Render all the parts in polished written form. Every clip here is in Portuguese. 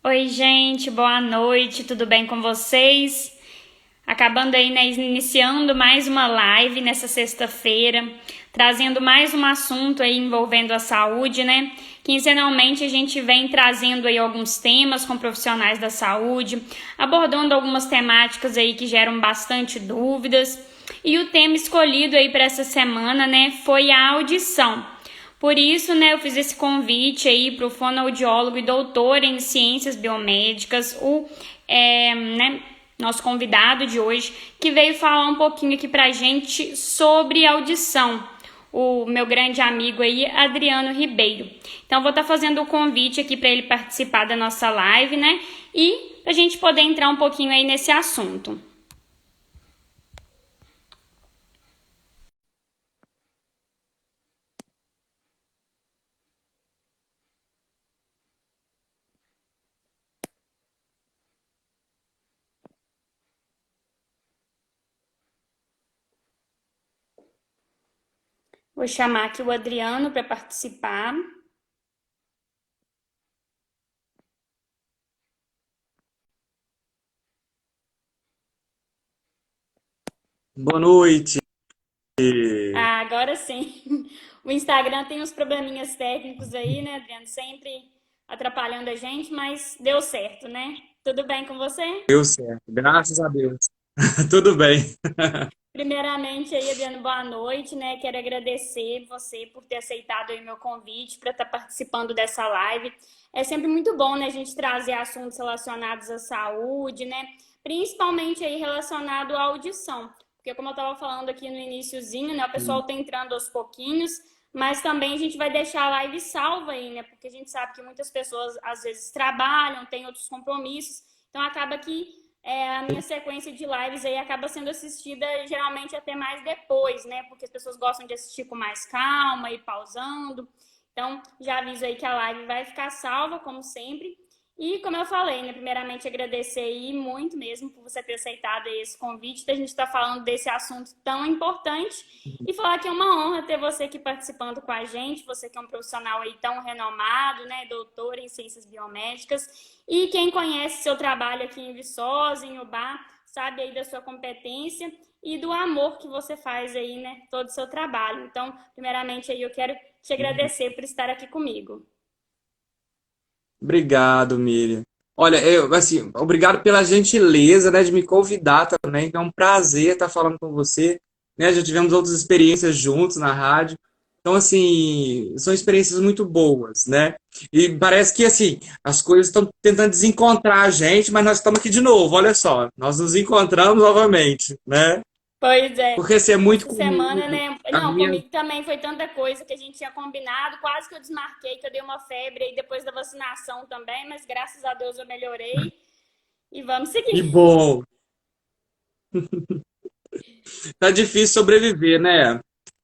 Oi, gente, boa noite, tudo bem com vocês? Acabando aí, né, iniciando mais uma live nessa sexta-feira, trazendo mais um assunto aí envolvendo a saúde, né? Quinzenalmente a gente vem trazendo aí alguns temas com profissionais da saúde, abordando algumas temáticas aí que geram bastante dúvidas. E o tema escolhido aí para essa semana, né, foi a audição. Por isso, né, eu fiz esse convite aí para o fonoaudiólogo e doutor em ciências biomédicas, né, nosso convidado de hoje, que veio falar um pouquinho aqui pra gente sobre audição. O meu grande amigo aí, Adriano Ribeiro. Então, vou estar fazendo o convite aqui para ele participar da nossa live, né? E pra gente poder entrar um pouquinho aí nesse assunto. Vou chamar aqui o Adriano para participar. Boa noite. Ah, agora sim. O Instagram tem uns probleminhas técnicos aí, né, Adriano? Sempre atrapalhando a gente, mas deu certo, né? Tudo bem com você? Deu certo, graças a Deus. Tudo bem. Primeiramente, aí, Adriano, boa noite, né? Quero agradecer você por ter aceitado aí meu convite para estar participando dessa live. É sempre muito bom, né, a gente trazer assuntos relacionados à saúde, né? Principalmente aí relacionado à audição. Porque como eu estava falando aqui no iniciozinho, né, o pessoal tá entrando aos pouquinhos, mas também a gente vai deixar a live salva aí, né? Porque a gente sabe que muitas pessoas às vezes trabalham, têm outros compromissos, então acaba que a minha sequência de lives aí acaba sendo assistida geralmente até mais depois, né? Porque as pessoas gostam de assistir com mais calma e pausando. Então, já aviso aí que a live vai ficar salva, como sempre. E como eu falei, né? Primeiramente agradecer aí muito mesmo por você ter aceitado esse convite, da gente estar falando desse assunto tão importante e falar que é uma honra ter você aqui participando com a gente, você que é um profissional aí tão renomado, né? Doutor em ciências biomédicas. E quem conhece seu trabalho aqui em Viçosa, em Ubá, sabe aí da sua competência e do amor que você faz aí, né? Todo o seu trabalho. Então, primeiramente aí eu quero te agradecer por estar aqui comigo. Obrigado, Miriam. Olha, assim, obrigado pela gentileza, né, de me convidar também. É um prazer estar falando com você, né? Já tivemos outras experiências juntos na rádio. Então, assim, são experiências muito boas, né? E parece que, assim, as coisas estão tentando desencontrar a gente, mas nós estamos aqui de novo, olha só. Nós nos encontramos novamente, né? Pois é, Porque, assim, é muito essa semana, corrido. né? A Não, minha comigo também foi tanta coisa que a gente tinha combinado, quase que eu desmarquei, que eu dei uma febre aí depois da vacinação também, mas graças a Deus eu melhorei e vamos Que seguir. bom. Tá difícil sobreviver, né?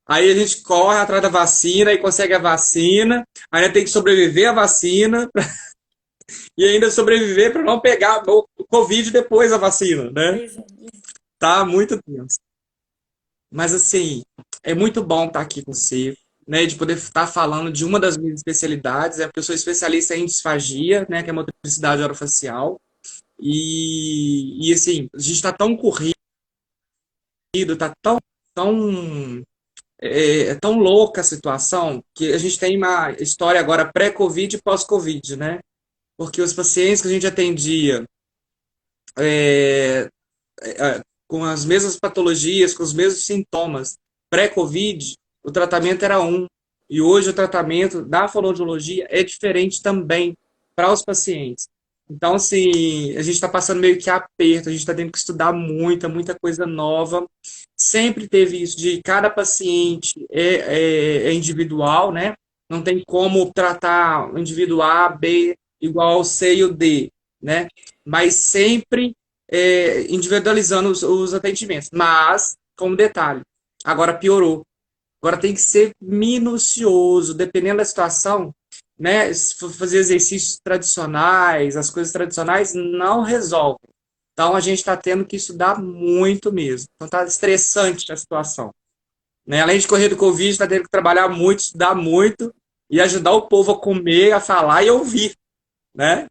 Aí a gente corre atrás da vacina e consegue a vacina, ainda tem que sobreviver à vacina e ainda sobreviver para não pegar o Covid depois da vacina, né? Pois é. Tá muito tenso. Mas assim, é muito bom estar aqui com você, né? De poder estar falando de uma das minhas especialidades, é porque eu sou especialista em disfagia, né? Que é motricidade orofacial. E assim, a gente está tão corrido, tá tão é tão louca a situação que a gente tem uma história agora pré-Covid e pós-Covid, né? Porque os pacientes que a gente atendia com as mesmas patologias, com os mesmos sintomas pré-Covid, o tratamento era um. E hoje o tratamento da fonoaudiologia é diferente também para os pacientes. Então, assim, a gente está passando meio que aperto, a gente está tendo que estudar muita coisa nova. Sempre teve isso de cada paciente é individual, né? Não tem como tratar o indivíduo A, B igual ao C e o D, né? Mas sempre individualizando os atendimentos. Mas, como detalhe, agora piorou. Agora tem que ser minucioso, dependendo da situação, né? Se for fazer exercícios tradicionais, as coisas tradicionais não resolvem. Então a gente está tendo que estudar muito mesmo. Então está estressante a situação. Né? Além de correr do Covid, está tendo que trabalhar muito, estudar muito e ajudar o povo a comer, a falar e a ouvir. Né?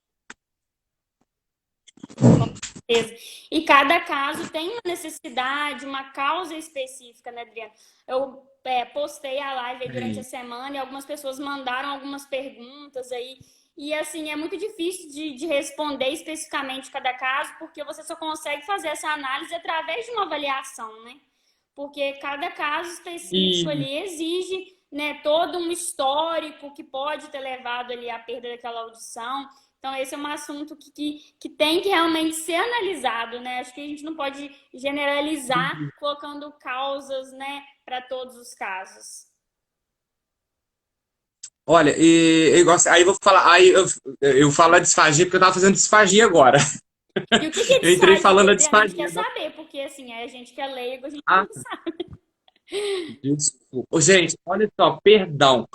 certeza. E cada caso tem uma necessidade, uma causa específica, né, Adriana? Eu postei a live aí durante a semana e algumas pessoas mandaram algumas perguntas aí. E, assim, é muito difícil de responder especificamente cada caso, porque você só consegue fazer essa análise através de uma avaliação, né? Porque cada caso específico E, ali exige, né, todo um histórico que pode ter levado ali à perda daquela audição. Então, esse é um assunto que tem que realmente ser analisado, né? Acho que a gente não pode generalizar colocando causas, né, para todos os casos. olha, aí eu vou falar, eu falo a disfagia porque eu tava fazendo disfagia agora. E o que é Eu entrei disfagia, falando a Adriana? A gente quer disfagia. saber, porque assim, a gente que é leigo, a gente Ah, não sabe. desculpa. Ô, gente, olha só, perdão.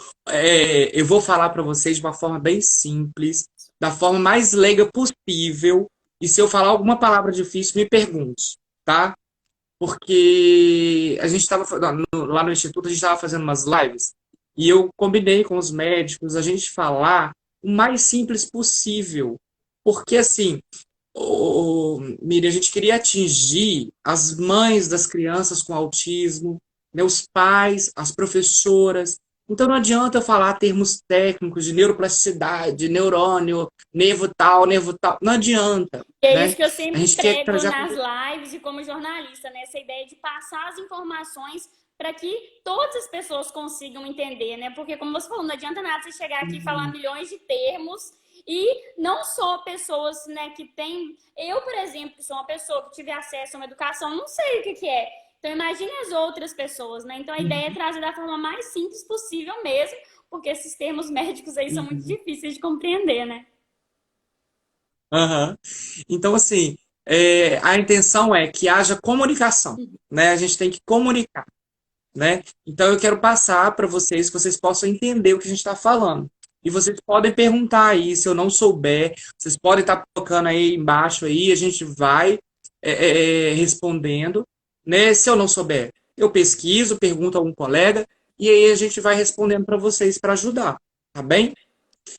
Eu vou falar para vocês de uma forma bem simples, da forma mais leiga possível. E se eu falar alguma palavra difícil, me pergunte, tá? Porque a gente estava lá no Instituto, a gente estava fazendo umas lives e eu combinei com os médicos a gente falar o mais simples possível. Porque assim, Miriam, a gente queria atingir as mães das crianças com autismo, né, os pais, as professoras. Então não adianta eu falar termos técnicos de neuroplasticidade, neurônio, nervo tal. Não adianta, E é isso né? que eu A sempre gente quer prego trazer a... nas lives e como jornalista, né? Essa ideia de passar as informações para que todas as pessoas consigam entender, né? Porque, como você falou, não adianta nada você chegar aqui e falar milhões de termos e não só pessoas, né, que têm... Eu, por exemplo, que sou uma pessoa que tive acesso a uma educação, não sei o que é. Então, imagine as outras pessoas, né? Então, a ideia é trazer da forma mais simples possível mesmo, porque esses termos médicos aí são muito difíceis de compreender, né? Aham. Então, assim, a intenção é que haja comunicação, né? A gente tem que comunicar, né? Então, eu quero passar para vocês que vocês possam entender o que a gente está falando. E vocês podem perguntar aí, se eu não souber, vocês podem estar colocando aí embaixo aí, a gente vai respondendo, né? Se eu não souber, eu pesquiso, pergunto a algum colega, e aí a gente vai respondendo para vocês para ajudar, tá bem?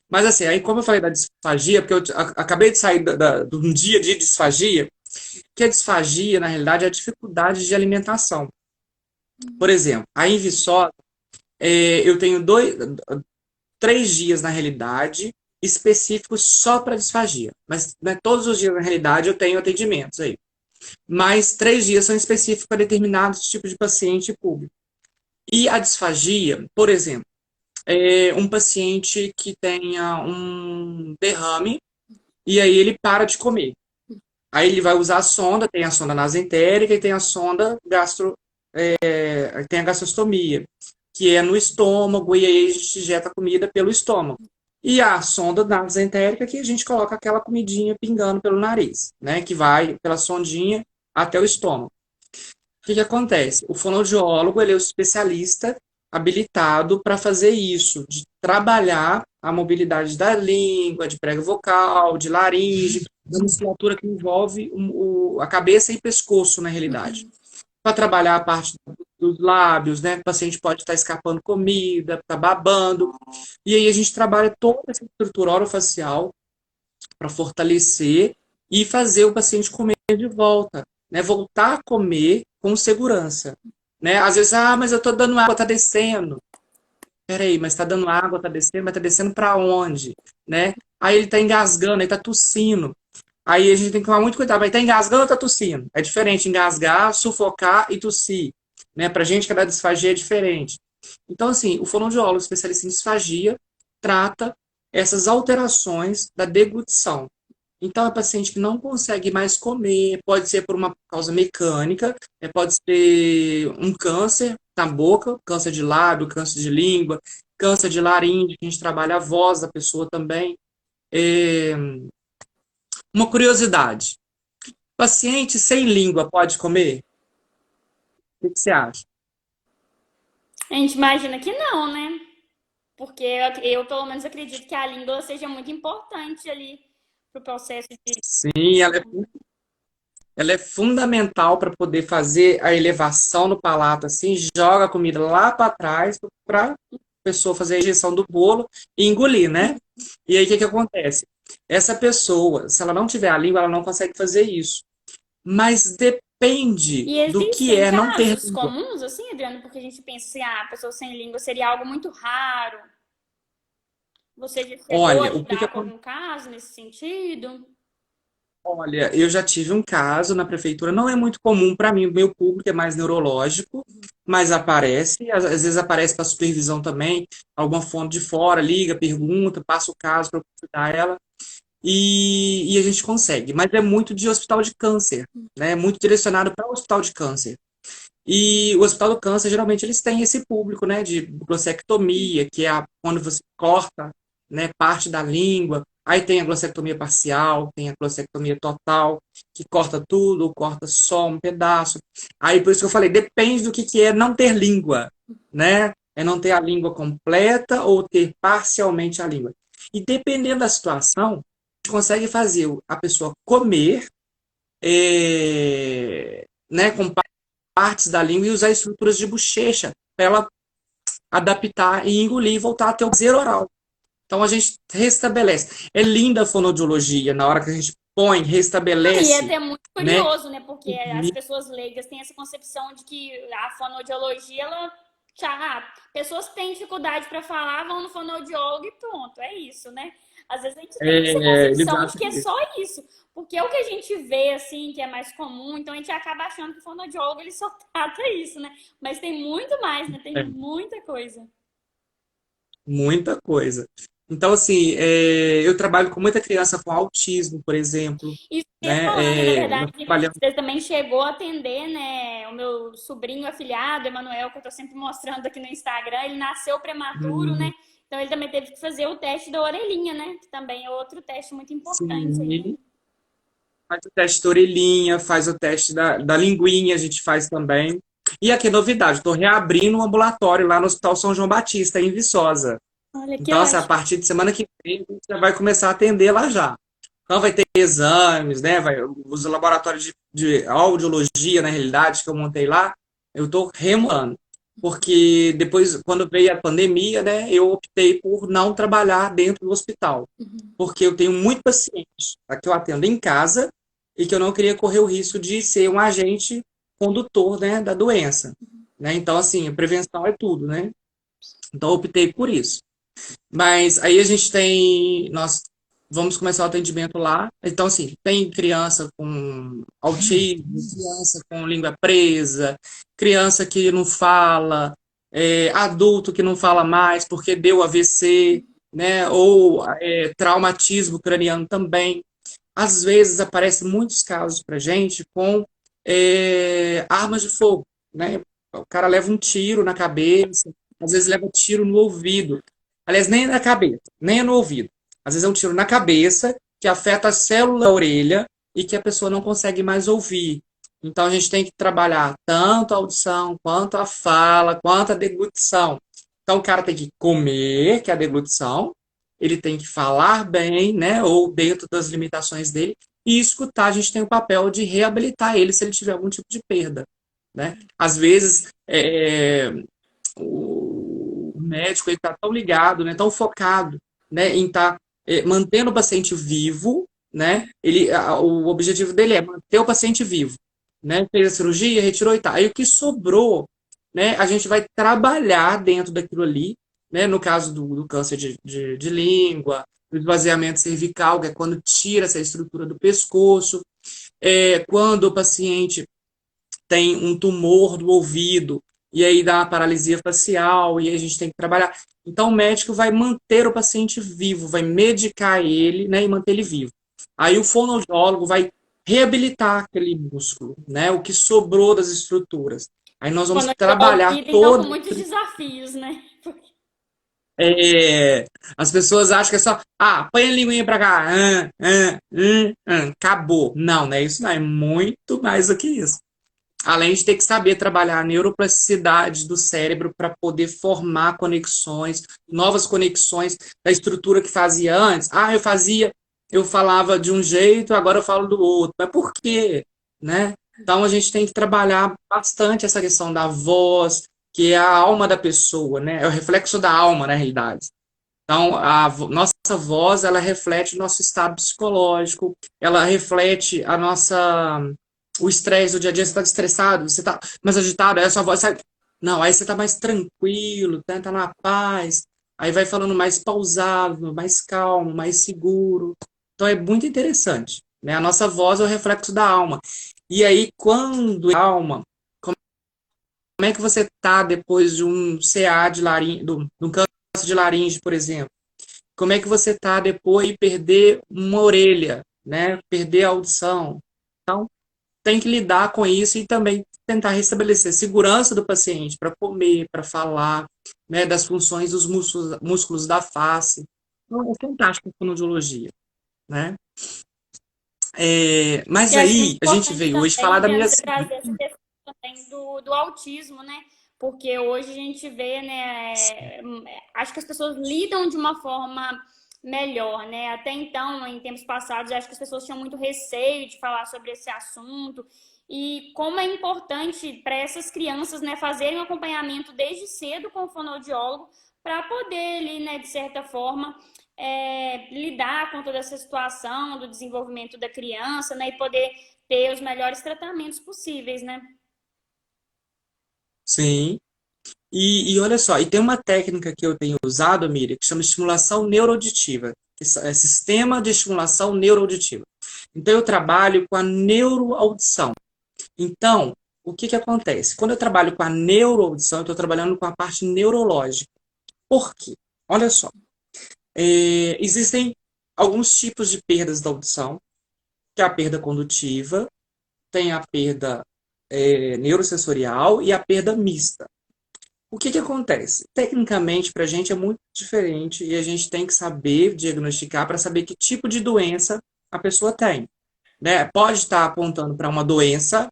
Mas assim, aí como eu falei da disfagia, porque eu acabei de sair de um dia de disfagia, que a disfagia, na realidade, é a dificuldade de alimentação. Por exemplo, a em Viçosa, eu tenho 3 dias, na realidade, específicos só para disfagia. Mas né, todos os dias, na realidade, eu tenho atendimentos aí. Mas 3 dias são específicos para determinados tipos de paciente público. E a disfagia, por exemplo, um paciente que tenha um derrame e aí ele para de comer. Aí ele vai usar a sonda, tem a sonda nasentérica e tem a sonda tem a gastrostomia, que é no estômago, e aí a gente injeta comida pelo estômago. E a sonda nasentérica que a gente coloca aquela comidinha pingando pelo nariz, né? Que vai pela sondinha até o estômago. O que que acontece? O fonoaudiólogo, ele é o especialista habilitado para fazer isso, de trabalhar a mobilidade da língua, de prega vocal, de laringe, da musculatura que envolve a cabeça e pescoço, na realidade. Para trabalhar a parte dos lábios, né? O paciente pode estar escapando comida, tá babando. E aí a gente trabalha toda essa estrutura orofacial para fortalecer e fazer o paciente comer de volta, né? Voltar a comer com segurança, né? Às vezes, mas eu tô dando água, tá descendo. Peraí, mas tá dando água, tá descendo, mas tá descendo para onde, né? Aí ele tá engasgando, ele tá tossindo. Aí a gente tem que tomar muito cuidado. Mas tá engasgando ou tá tossindo? É diferente engasgar, sufocar e tossir, né? Pra gente que é da disfagia é diferente. Então, assim, o fonoaudiólogo especialista em disfagia trata essas alterações da deglutição. Então, é paciente que não consegue mais comer, pode ser por uma causa mecânica, pode ser um câncer na boca, câncer de lábio, câncer de língua, câncer de laringe, que a gente trabalha a voz da pessoa também. É, uma curiosidade: paciente sem língua pode comer? O que você acha? A gente imagina que não, né? Porque eu, pelo menos, acredito que a língua seja muito importante ali para o processo de. Sim, ela é fundamental para poder fazer a elevação no palato, assim, joga a comida lá para trás para a pessoa fazer a ingestão do bolo e engolir, né? E aí o que que acontece? Essa pessoa, se ela não tiver a língua, ela não consegue fazer isso. mas depende E do que existem é não ter casos língua. comuns, assim, Adriano, porque a gente pensa assim, ah, a pessoa sem língua seria algo muito raro. Você já chegou a Olha, o que que lidar com acontece? algum caso nesse sentido? Olha, eu já tive um caso na prefeitura, não é muito comum para mim, o meu público é mais neurológico, mas aparece, às vezes aparece para supervisão também, alguma fonte de fora, liga, pergunta, passa o caso para ajudar ela, e a gente consegue. Mas é muito de hospital de câncer, né? É muito direcionado para o hospital de câncer. E o Hospital do Câncer, geralmente, eles têm esse público, né, de glossectomia, que é quando você corta, né, parte da língua. Aí tem a glossectomia parcial, tem a glossectomia total, que corta tudo, ou corta só um pedaço. Aí, por isso que eu falei, depende do que é não ter língua, né? É não ter a língua completa ou ter parcialmente a língua. E dependendo da situação, a gente consegue fazer a pessoa comer, né, com partes da língua e usar estruturas de bochecha para ela adaptar e engolir e voltar a ter o prazer oral. Então a gente restabelece. É linda a fonoaudiologia, na hora que a gente põe, E é restabelece, até muito né? curioso, né? Porque as pessoas leigas têm essa concepção de que a fonoaudiologia, ela. Pessoas que têm dificuldade para falar vão no fonoaudiólogo e pronto, é isso, né? Às vezes a gente tem essa Eles concepção de acham que é que só isso, porque é o que a gente vê, assim, que é mais comum, então a gente acaba achando que o fonoaudiólogo ele só trata isso, né? Mas tem muito mais, né? Tem é muita coisa. muita coisa. Então, assim, eu trabalho com muita criança com autismo, por exemplo, Isso que eu ia né? falar, né? Na Nós verdade, trabalhamos. você também chegou a atender, né? O meu sobrinho afilhado, Emanuel, que eu tô sempre mostrando aqui no Instagram, ele nasceu prematuro, né? Hum, Então ele também teve que fazer o teste da orelhinha, né? Que também é outro teste muito importante aí, né? sim, faz o teste da orelhinha, faz o teste da linguinha, a gente faz também. E aqui, novidade, estou reabrindo um ambulatório lá no Hospital São João Batista, em Viçosa. Olha que Então, assim, a ótimo. partir de semana que vem, a gente já vai começar a atender lá já. Então, vai ter exames, né? Os laboratórios de audiologia, na realidade, que eu montei lá, eu estou remando. Porque depois, quando veio a pandemia, né, eu optei por não trabalhar dentro do hospital. Porque eu tenho muito paciente que eu atendo em casa e que eu não queria correr o risco de ser um agente condutor, né, da doença. Né? Então, assim, a prevenção é tudo, né? Então, eu optei por isso. Mas aí a gente tem. Nós vamos começar o atendimento lá. Então, assim, tem criança com autismo, criança com língua presa, criança que não fala, adulto que não fala mais porque deu AVC, né? Ou traumatismo craniano também. Às vezes aparecem muitos casos pra gente com armas de fogo, né? O cara leva um tiro na cabeça, às vezes leva tiro no ouvido. Aliás, nem na cabeça, nem no ouvido. Às vezes é um tiro na cabeça que afeta a célula da orelha e que a pessoa não consegue mais ouvir. Então a gente tem que trabalhar tanto a audição, quanto a fala, quanto a deglutição. Então o cara tem que comer, que é a deglutição, ele tem que falar bem, né, ou dentro das limitações dele, e escutar, a gente tem o papel de reabilitar ele se ele tiver algum tipo de perda, né? Às vezes, o médico está tão ligado, né, tão focado, né, em estar mantendo o paciente vivo, né? O objetivo dele é manter o paciente vivo, né? Fez a cirurgia, retirou e tal. Aí o que sobrou, né? A gente vai trabalhar dentro daquilo ali, né? No caso do câncer de língua, do esvaziamento cervical, que é quando tira essa estrutura do pescoço, quando o paciente tem um tumor do ouvido, e aí dá uma paralisia facial, e aí a gente tem que trabalhar. Então, o médico vai manter o paciente vivo, vai medicar ele, né, e manter ele vivo. Aí o fonoaudiólogo vai reabilitar aquele músculo, né, o que sobrou das estruturas. Aí nós vamos Fonoaudiólogo trabalhar lida, então, com todo. muitos desafios, né? É, as pessoas acham que é só, põe a linguinha pra cá, acabou. Não, não é isso, não, é muito mais do que isso. Além de ter que saber trabalhar a neuroplasticidade do cérebro para poder formar conexões, novas conexões da estrutura que fazia antes. Eu falava de um jeito, agora eu falo do outro. Mas por quê? Né? Então a gente tem que trabalhar bastante essa questão da voz, que é a alma da pessoa, né? É o reflexo da alma, na realidade. Então, nossa voz, ela reflete o nosso estado psicológico, ela reflete a nossa o estresse do dia a dia, você tá estressado, você tá mais agitado, aí a sua voz sai. Não, aí você tá mais tranquilo, tá na paz. Aí vai falando mais pausado, mais calmo, mais seguro. Então é muito interessante, né? A nossa voz é o reflexo da alma. E aí, quando a alma, como é que você tá depois de um CA de laringe, de um câncer de laringe, por exemplo? Como é que você tá depois de perder uma orelha, né? Perder a audição. Então, tem que lidar com isso e também tentar restabelecer segurança do paciente para comer, para falar, né, das funções dos músculos da face. Então, é fantástico a fonoaudiologia, né? Mas E acho muito aí, a gente importante veio hoje falar também, da Viana, minha... você trazer essa questão também do autismo, né? Porque hoje a gente vê, né? Acho que as pessoas lidam de uma forma melhor, né? Até então, em tempos passados, acho que as pessoas tinham muito receio de falar sobre esse assunto. E como é importante para essas crianças, né, fazerem um acompanhamento desde cedo com o fonoaudiólogo para poder, ali, né, de certa forma, lidar com toda essa situação do desenvolvimento da criança, né, e poder ter os melhores tratamentos possíveis, né? Sim. E olha só, e tem uma técnica que eu tenho usado, Miriam, que chama estimulação neuroauditiva, que é sistema de estimulação neuroauditiva. Então, eu trabalho com a neuroaudição. Então, o que que acontece? Quando eu trabalho com a neuroaudição, eu estou trabalhando com a parte neurológica. Por quê? Olha só, existem alguns tipos de perdas da audição, que é a perda condutiva, tem a perda neurosensorial e a perda mista. O que que acontece? Tecnicamente, para a gente é muito diferente e a gente tem que saber diagnosticar para saber que tipo de doença a pessoa tem, né? Pode estar apontando para uma doença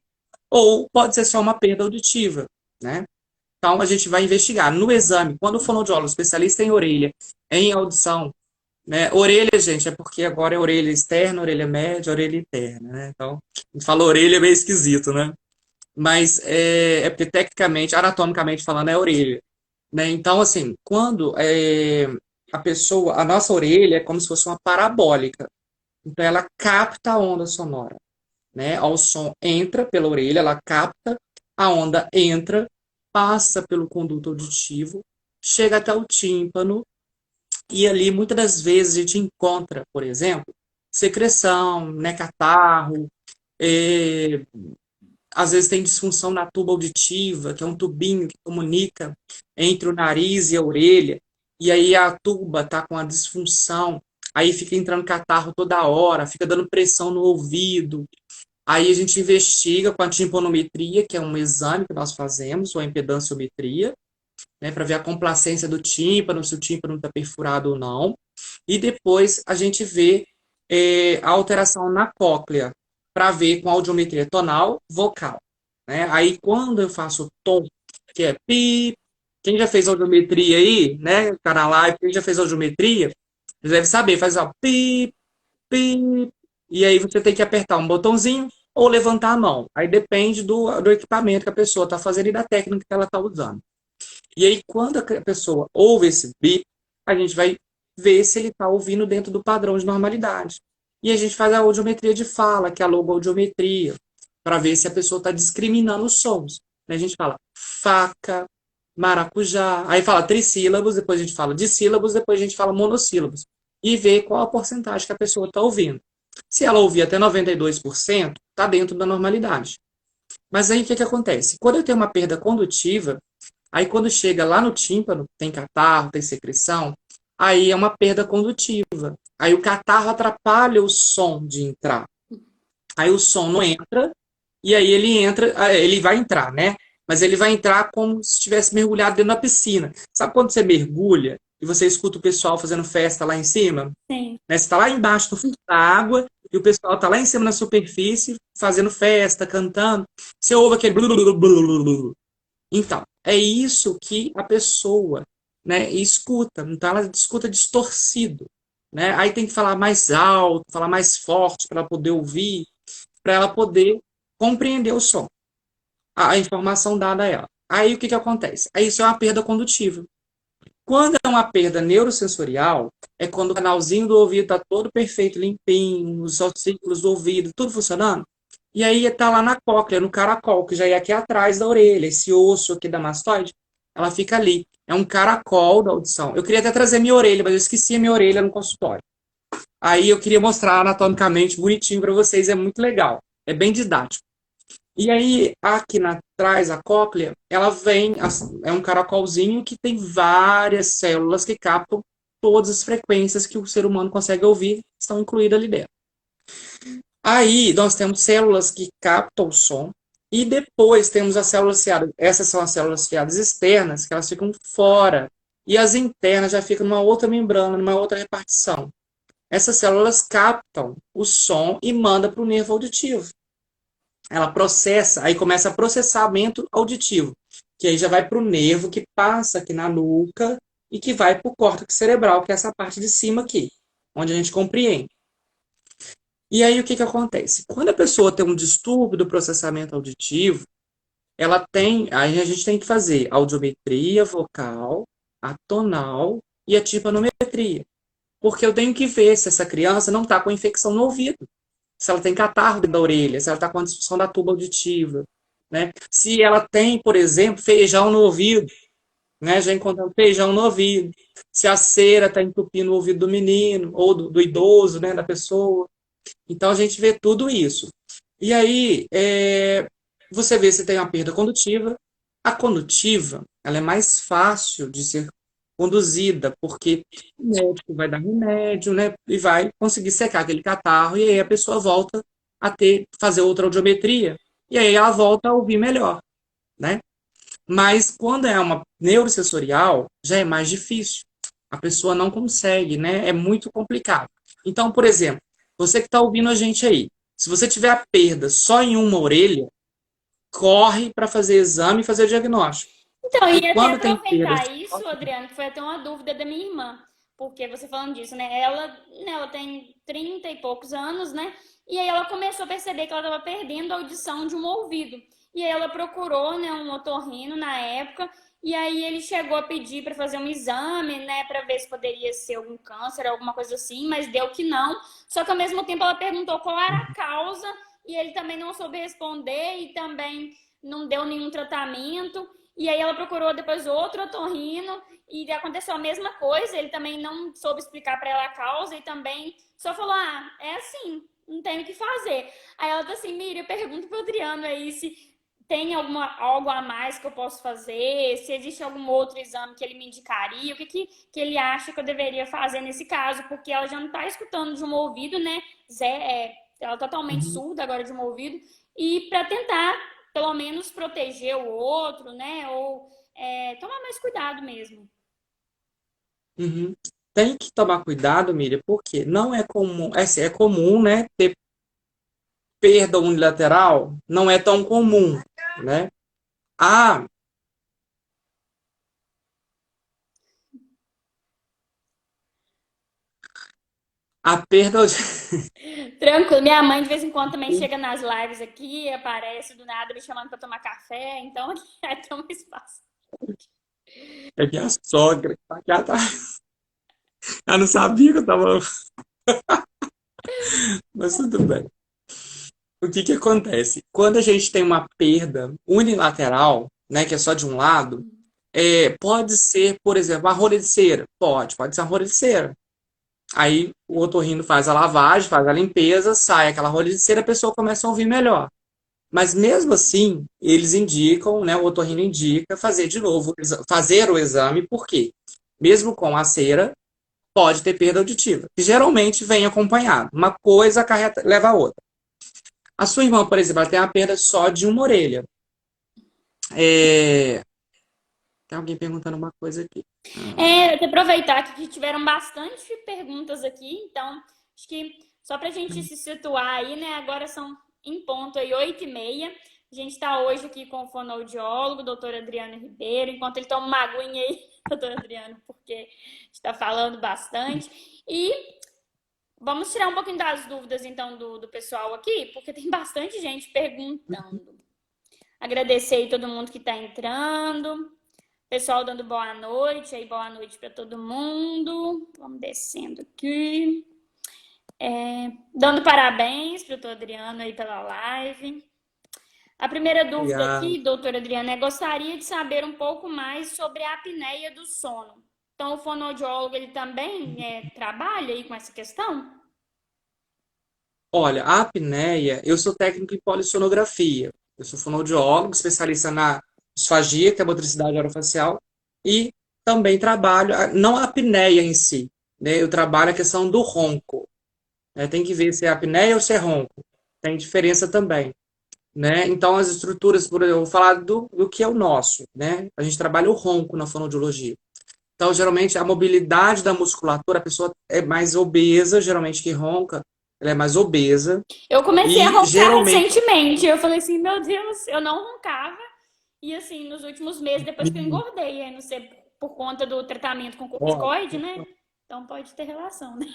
ou pode ser só uma perda auditiva, né? Então a gente vai investigar no exame, quando o fonoaudiólogo especialista em orelha, em audição, né? Orelha, gente, é porque agora é orelha externa, orelha média, orelha interna, né? Então, a gente fala orelha é meio esquisito, né? Mas é porque tecnicamente, anatomicamente falando, é orelha, né? Então, assim, quando a pessoa, a nossa orelha é como se fosse uma parabólica, então ela capta a onda sonora, né? O som entra pela orelha, ela capta, a onda entra, passa pelo conduto auditivo, chega até o tímpano, e ali muitas das vezes a gente encontra, por exemplo, secreção, né, catarro, é, às vezes tem disfunção na tuba auditiva, que é um tubinho que comunica entre o nariz e a orelha, e aí a tuba está com a disfunção, aí fica entrando catarro toda hora, fica dando pressão no ouvido. Aí a gente investiga com a timpanometria, que é um exame que nós fazemos, ou a impedanciometria, né, para ver a complacência do tímpano, se o tímpano está perfurado ou não. E depois a gente vê a alteração na cóclea, para ver com audiometria tonal, vocal. Né? Aí quando eu faço tom, que é pi, quem já fez audiometria aí, né? Tá na live, quem já fez audiometria, deve saber, faz ó, pi, pi, e aí você tem que apertar um botãozinho ou levantar a mão. Aí depende do equipamento que a pessoa está fazendo e da técnica que ela está usando. E aí, quando a pessoa ouve esse bip, a gente vai ver se ele está ouvindo dentro do padrão de normalidade. E a gente faz a audiometria de fala, que é a logoaudiometria, para ver se a pessoa está discriminando os sons. A gente fala faca, maracujá, aí fala trissílabos, depois a gente fala dissílabos, depois a gente fala monossílabos. E ver qual a porcentagem que a pessoa está ouvindo. Se ela ouvir até 92%, está dentro da normalidade. Mas aí o que acontece? Quando eu tenho uma perda condutiva, aí quando chega lá no tímpano, tem catarro, tem secreção, aí é uma perda condutiva. Aí o catarro atrapalha o som de entrar. Aí o som não entra, e aí ele entra, ele vai entrar, né? Mas ele vai entrar como se estivesse mergulhado dentro da piscina. Sabe quando você mergulha e você escuta o pessoal fazendo festa lá em cima? Sim. Né? Você está lá embaixo no fundo da água e o pessoal está lá em cima na superfície fazendo festa, cantando. Você ouve aquele... Então, é isso que a pessoa, né, escuta. Então, ela escuta distorcido. Né? Aí tem que falar mais alto, falar mais forte para ela poder ouvir, para ela poder compreender o som, a informação dada a ela. Aí o que, que acontece? Aí isso é uma perda condutiva. Quando é uma perda neurosensorial, é quando o canalzinho do ouvido está todo perfeito, limpinho, os ossículos do ouvido, tudo funcionando. E aí tá lá na cóclea, no caracol, que já é aqui atrás da orelha. Esse osso aqui da mastoide, ela fica ali. É um caracol da audição. Eu queria até trazer minha orelha, mas eu esqueci a minha orelha no consultório. Aí eu queria mostrar anatomicamente bonitinho para vocês, é muito legal. É bem didático. E aí, aqui na trás, a cóclea, ela vem, é um caracolzinho que tem várias células que captam todas as frequências que o ser humano consegue ouvir, estão incluídas ali dentro. Aí, nós temos células que captam o som, e depois temos as células fiadas. Essas são as células fiadas externas, que elas ficam fora, e as internas já ficam numa outra membrana, numa outra repartição. Essas células captam o som e manda para o nervo auditivo. Ela processa, aí começa processamento auditivo, que aí já vai para o nervo que passa aqui na nuca e que vai para o córtex cerebral, que é essa parte de cima aqui, onde a gente compreende. E aí o que acontece? Quando a pessoa tem um distúrbio do processamento auditivo, aí a gente tem que fazer a audiometria vocal, a tonal e a timpanometria. Porque eu tenho que ver se essa criança não está com infecção no ouvido, se ela tem catarro da orelha, se ela está com a disfunção da tuba auditiva, né? Se ela tem, por exemplo, feijão no ouvido, né? Já encontramos feijão no ouvido. Se a cera está entupindo o ouvido do menino ou do idoso, né? Da pessoa. Então a gente vê tudo isso. E aí você vê se tem uma perda condutiva. A condutiva, ela é mais fácil de ser conduzida, porque o médico vai dar remédio, né? E vai conseguir secar aquele catarro, e aí a pessoa volta a fazer outra audiometria, e aí ela volta a ouvir melhor, né? Mas quando é uma neurosensorial, já é mais difícil. A pessoa não consegue, né? É muito complicado. Então, por exemplo, você que está ouvindo a gente aí, se você tiver a perda só em uma orelha, corre para fazer exame e fazer diagnóstico. Então, E e até quando tem perda aproveitar isso, Adriano, que foi até uma dúvida da minha irmã, porque você falando disso, né? Ela tem 30 e poucos anos, né? E aí ela começou a perceber que ela estava perdendo a audição de um ouvido. E aí ela procurou, né, um otorrino na época, e aí ele chegou a pedir para fazer um exame, né, para ver se poderia ser algum câncer, alguma coisa assim, mas deu que não. Só que ao mesmo tempo ela perguntou qual era a causa, e ele também não soube responder e também não deu nenhum tratamento. E aí ela procurou depois outro otorrino e aconteceu a mesma coisa. Ele também não soube explicar para ela a causa e também só falou: ah, é assim, não tem o que fazer. Aí ela tá assim: Miriam, pergunta pro Adriano aí se tem algo a mais que eu posso fazer, se existe algum outro exame que ele me indicaria, o que ele acha que eu deveria fazer nesse caso, porque ela já não tá escutando de um ouvido, né? Ela é totalmente surda agora de um ouvido, e para tentar pelo menos proteger o outro, né? Ou tomar mais cuidado mesmo. Uhum. Tem que tomar cuidado, Miriam, porque não é comum, assim, é comum, né, ter perda unilateral, não é tão comum, né? A, a perda Tranquilo. Minha mãe de vez em quando também chega nas lives aqui, aparece do nada me chamando para tomar café, então é tão mais fácil. é minha sogra que tá aqui atrás. Ela não sabia que eu tava, mas tudo bem. O que que acontece? Quando a gente tem uma perda unilateral, né, que é só de um lado, pode ser, por exemplo, a rolha de cera. Pode ser uma rolha de cera. Aí o otorrino faz a lavagem, faz a limpeza, sai aquela rolha de cera, a pessoa começa a ouvir melhor. Mas mesmo assim, eles indicam, né, o otorrino indica fazer de novo, fazer o exame, por quê? Mesmo com a cera, pode ter perda auditiva, que geralmente vem acompanhado. Uma coisa leva a outra. A sua irmã, por exemplo, ela tem a perda só de uma orelha. Tem alguém perguntando uma coisa aqui. Eu vou aproveitar que tiveram bastante perguntas aqui, então acho que só para a gente se situar aí, né? Agora são em ponto aí 8h30. A gente está hoje aqui com o fonoaudiólogo, doutor Adriano Ribeiro, enquanto ele toma uma aguinha aí, doutor Adriano, porque está falando bastante. E vamos tirar um pouquinho das dúvidas, então, do pessoal aqui, porque tem bastante gente perguntando. Agradecer aí todo mundo que está entrando. Pessoal dando boa noite, aí boa noite para todo mundo. Vamos descendo aqui. Dando parabéns para o doutor Adriano aí pela live. A primeira dúvida Obrigado. aqui, doutora Adriana, é gostaria de saber um pouco mais sobre a apneia do sono. Então, o fonoaudiólogo, ele também trabalha aí com essa questão? Olha, a apneia, eu sou técnico em polissonografia. Eu sou fonoaudiólogo, especialista na disfagia, que é a motricidade orofacial, e também trabalho, não a apneia em si, né? Eu trabalho a questão do ronco, né? Tem que ver se é apneia ou se é ronco. Tem diferença também, né? Então, as estruturas, eu vou falar do que é o nosso, né? A gente trabalha o ronco na fonoaudiologia. Então, geralmente, a mobilidade da musculatura, a pessoa é mais obesa, geralmente que ronca, ela é mais obesa, Eu comecei a e roncar geralmente. recentemente. Eu falei assim, meu Deus, eu não roncava. E assim, nos últimos meses, depois que eu engordei, aí não sei por conta do tratamento com Pode, corticoide, né? Então pode ter relação, né?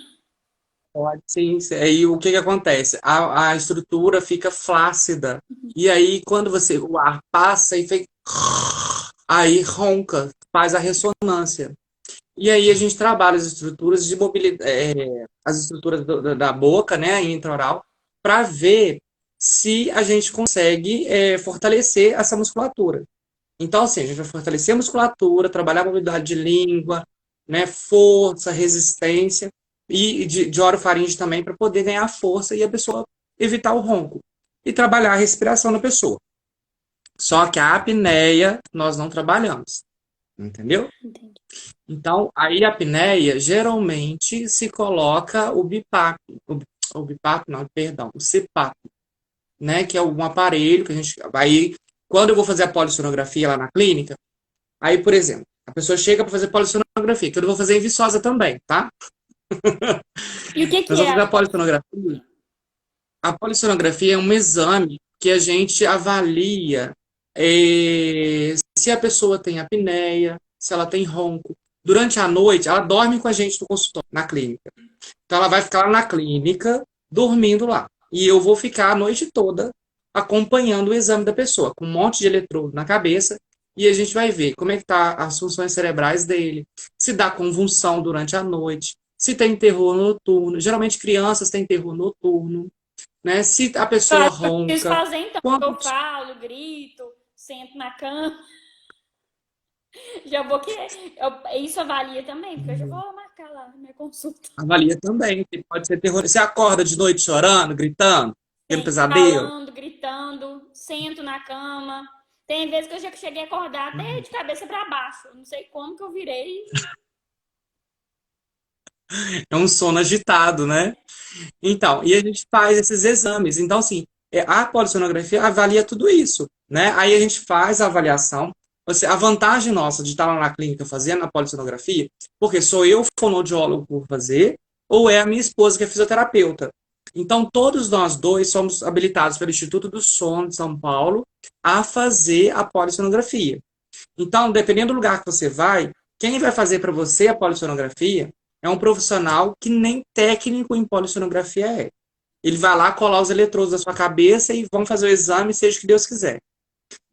pode sim. Aí o que que acontece? A estrutura fica flácida. E aí, quando o ar passa e fica. Aí ronca, faz a ressonância. E aí a gente trabalha as estruturas de mobilidade, as estruturas da boca, né, intraoral, para ver se a gente consegue fortalecer essa musculatura. Então, assim, a gente vai fortalecer a musculatura, trabalhar a mobilidade de língua, né, força, resistência e de orofaringe também para poder ganhar força e a pessoa evitar o ronco. E trabalhar a respiração da pessoa. Só que a apneia nós não trabalhamos, entendeu? Entendi. Então, aí a apneia geralmente se coloca o BiPAP, o BiPAP, não, perdão, o CPAP, né, que é um aparelho que a gente aí quando eu vou fazer a polissonografia lá na clínica. Aí, por exemplo, a pessoa chega para fazer polissonografia, que eu vou fazer em Viçosa também, tá? E o que Nós que vamos é fazer a a polissonografia. A polissonografia é um exame que a gente avalia se a pessoa tem apneia, se ela tem ronco. Durante a noite, ela dorme com a gente no consultório, na clínica. Então, ela vai ficar lá na clínica, dormindo lá. E eu vou ficar a noite toda acompanhando o exame da pessoa, com um monte de eletrodo na cabeça, e a gente vai ver como é que tá as funções cerebrais dele, se dá convulsão durante a noite, se tem terror noturno. Geralmente crianças têm terror noturno, né? Se a pessoa vocês ronca, fazem então? Eu quando falo, grito, sento na cama, já vou que isso avalia também, porque eu já vou marcar lá na minha consulta. avalia também, pode ser terror. Você acorda de noite chorando, gritando, tendo Tem pesadelo. falando, gritando, sento na cama. Tem vezes que eu já cheguei a acordar até de cabeça para baixo. Não sei como que eu virei. É um sono agitado, né? Então, e a gente faz esses exames. Então, assim, a polissonografia avalia tudo isso, né? Aí a gente faz a avaliação. A vantagem nossa de estar lá na clínica fazendo a polissonografia, porque sou eu fonoaudiólogo por fazer, ou é a minha esposa que é fisioterapeuta. Então, todos nós dois somos habilitados pelo Instituto do Sono de São Paulo a fazer a polissonografia. Então, dependendo do lugar que você vai, quem vai fazer para você a polissonografia é um profissional que nem técnico em polissonografia é. Ele vai lá colar os eletrodos da sua cabeça e vão fazer o exame, seja o que Deus quiser.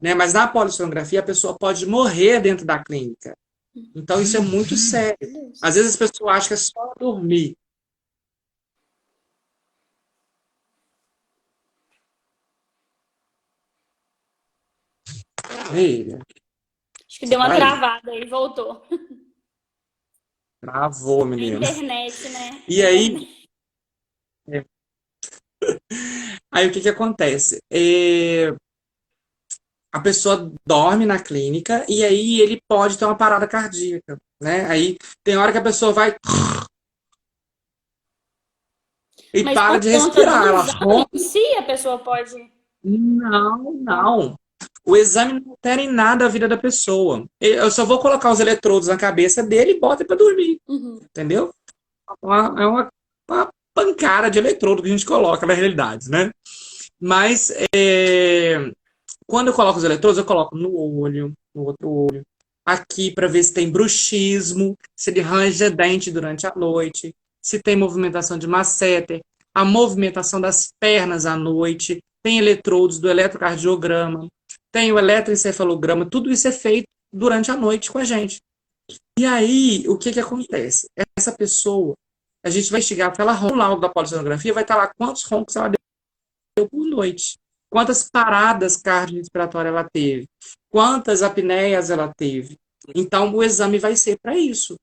Né? Mas na polissonografia, a pessoa pode morrer dentro da clínica. Então, isso é muito sério. Às vezes as pessoas acham que é só dormir. Ei, Acho que deu uma aí, travada aí, voltou. travou, A menino. internet, né? A E aí, internet. aí o que que acontece? A pessoa dorme na clínica e aí ele pode ter uma parada cardíaca, né? Aí tem hora que a pessoa vai e Mas para por de conta do respirar, ela exame ronca. em si, a pessoa pode. Não, não. O exame não altera em nada a vida da pessoa. Eu só vou colocar os eletrodos na cabeça dele e bota para dormir, Uhum. entendeu? É uma pancada de eletrodo que a gente coloca na realidade, né? Mas quando eu coloco os eletrodos, eu coloco no olho, no outro olho, aqui para ver se tem bruxismo, se ele range dente durante a noite, se tem movimentação de masseter, a movimentação das pernas à noite, tem eletrodos do eletrocardiograma, tem o eletroencefalograma, tudo isso é feito durante a noite com a gente. E aí, o que que acontece? Essa pessoa, a gente vai investigar se ela ronca no laudo da polissonografia, vai estar lá quantos roncos ela deu por noite, quantas paradas cardiorrespiratórias ela teve, quantas apneias ela teve. Então, o exame vai ser para isso,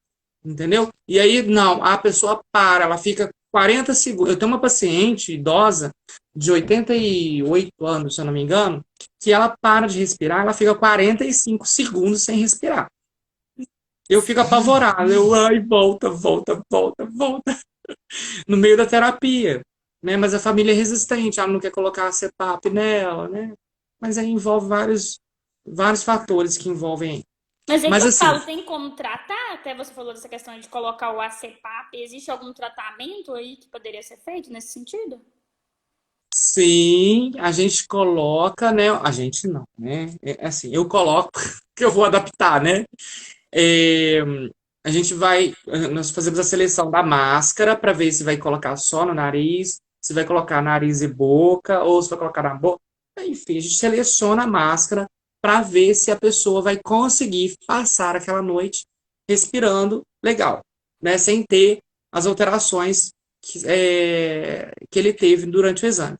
entendeu? E aí, não, a pessoa para, ela fica 40 segundos. Eu tenho uma paciente idosa, de 88 anos, se eu não me engano, que ela para de respirar, ela fica 45 segundos sem respirar. Eu fico apavorado, ai, volta, volta, volta, volta, no meio da terapia, né? Mas a família é resistente, ela não quer colocar a CPAP nela, né? Mas aí envolve vários fatores que envolvem. Mas é que Mas eu assim, falo, tem como tratar? Até você falou dessa questão de colocar o ACPAP. Existe algum tratamento aí que poderia ser feito nesse sentido? sim, a gente coloca, né? A gente não, né? É assim, eu coloco, que eu vou adaptar, né? É, a gente vai, nós fazemos a seleção da máscara para ver se vai colocar só no nariz, se vai colocar nariz e boca, ou se vai colocar na boca. Enfim, a gente seleciona a máscara para ver se a pessoa vai conseguir passar aquela noite respirando legal, né? Sem ter as alterações que ele teve durante o exame.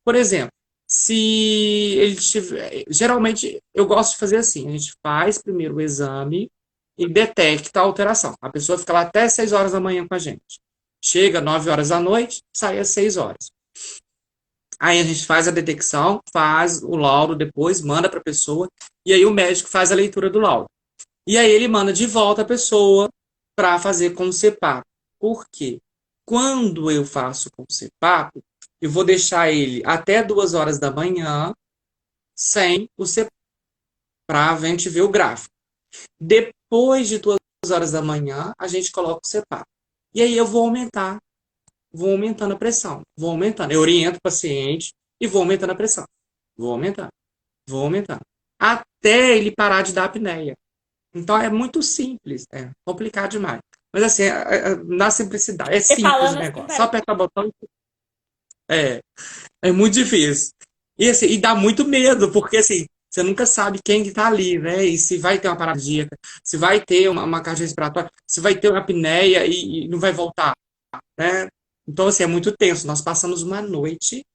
Por exemplo, se ele tiver. Geralmente, eu gosto de fazer assim: a gente faz primeiro o exame e detecta a alteração. A pessoa fica lá até 6 horas da manhã com a gente. Chega 9 horas da noite, sai às 6 horas. Aí a gente faz a detecção, faz o laudo depois, manda para a pessoa, e aí o médico faz a leitura do laudo. E aí ele manda de volta a pessoa para fazer com o CPAP. Por quê? Quando eu faço com o CPAP, eu vou deixar ele até 2 horas da manhã sem o CPAP, para a gente ver o gráfico. Depois de 2 horas da manhã, a gente coloca o CPAP. E aí eu vou aumentando a pressão, vou aumentando. Eu oriento o paciente e vou aumentando a pressão. Vou aumentando, vou aumentando. Até ele parar de dar apneia. Então é muito simples, é complicado demais. Mas assim, na simplicidade, é Você simples o falando assim, negócio. Só parece. apertar o botão. É, é muito difícil. E, assim, e dá muito medo, porque assim, você nunca sabe quem que tá ali, né? E se vai ter uma parada cardíaca, se vai ter uma caixa respiratória, se vai ter uma apneia e não vai voltar, né? Então, assim, é muito tenso. Nós passamos uma noite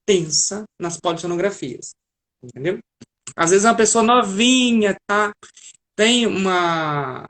tensa nas polissonografias, entendeu? Às vezes uma pessoa novinha, tá? Tem uma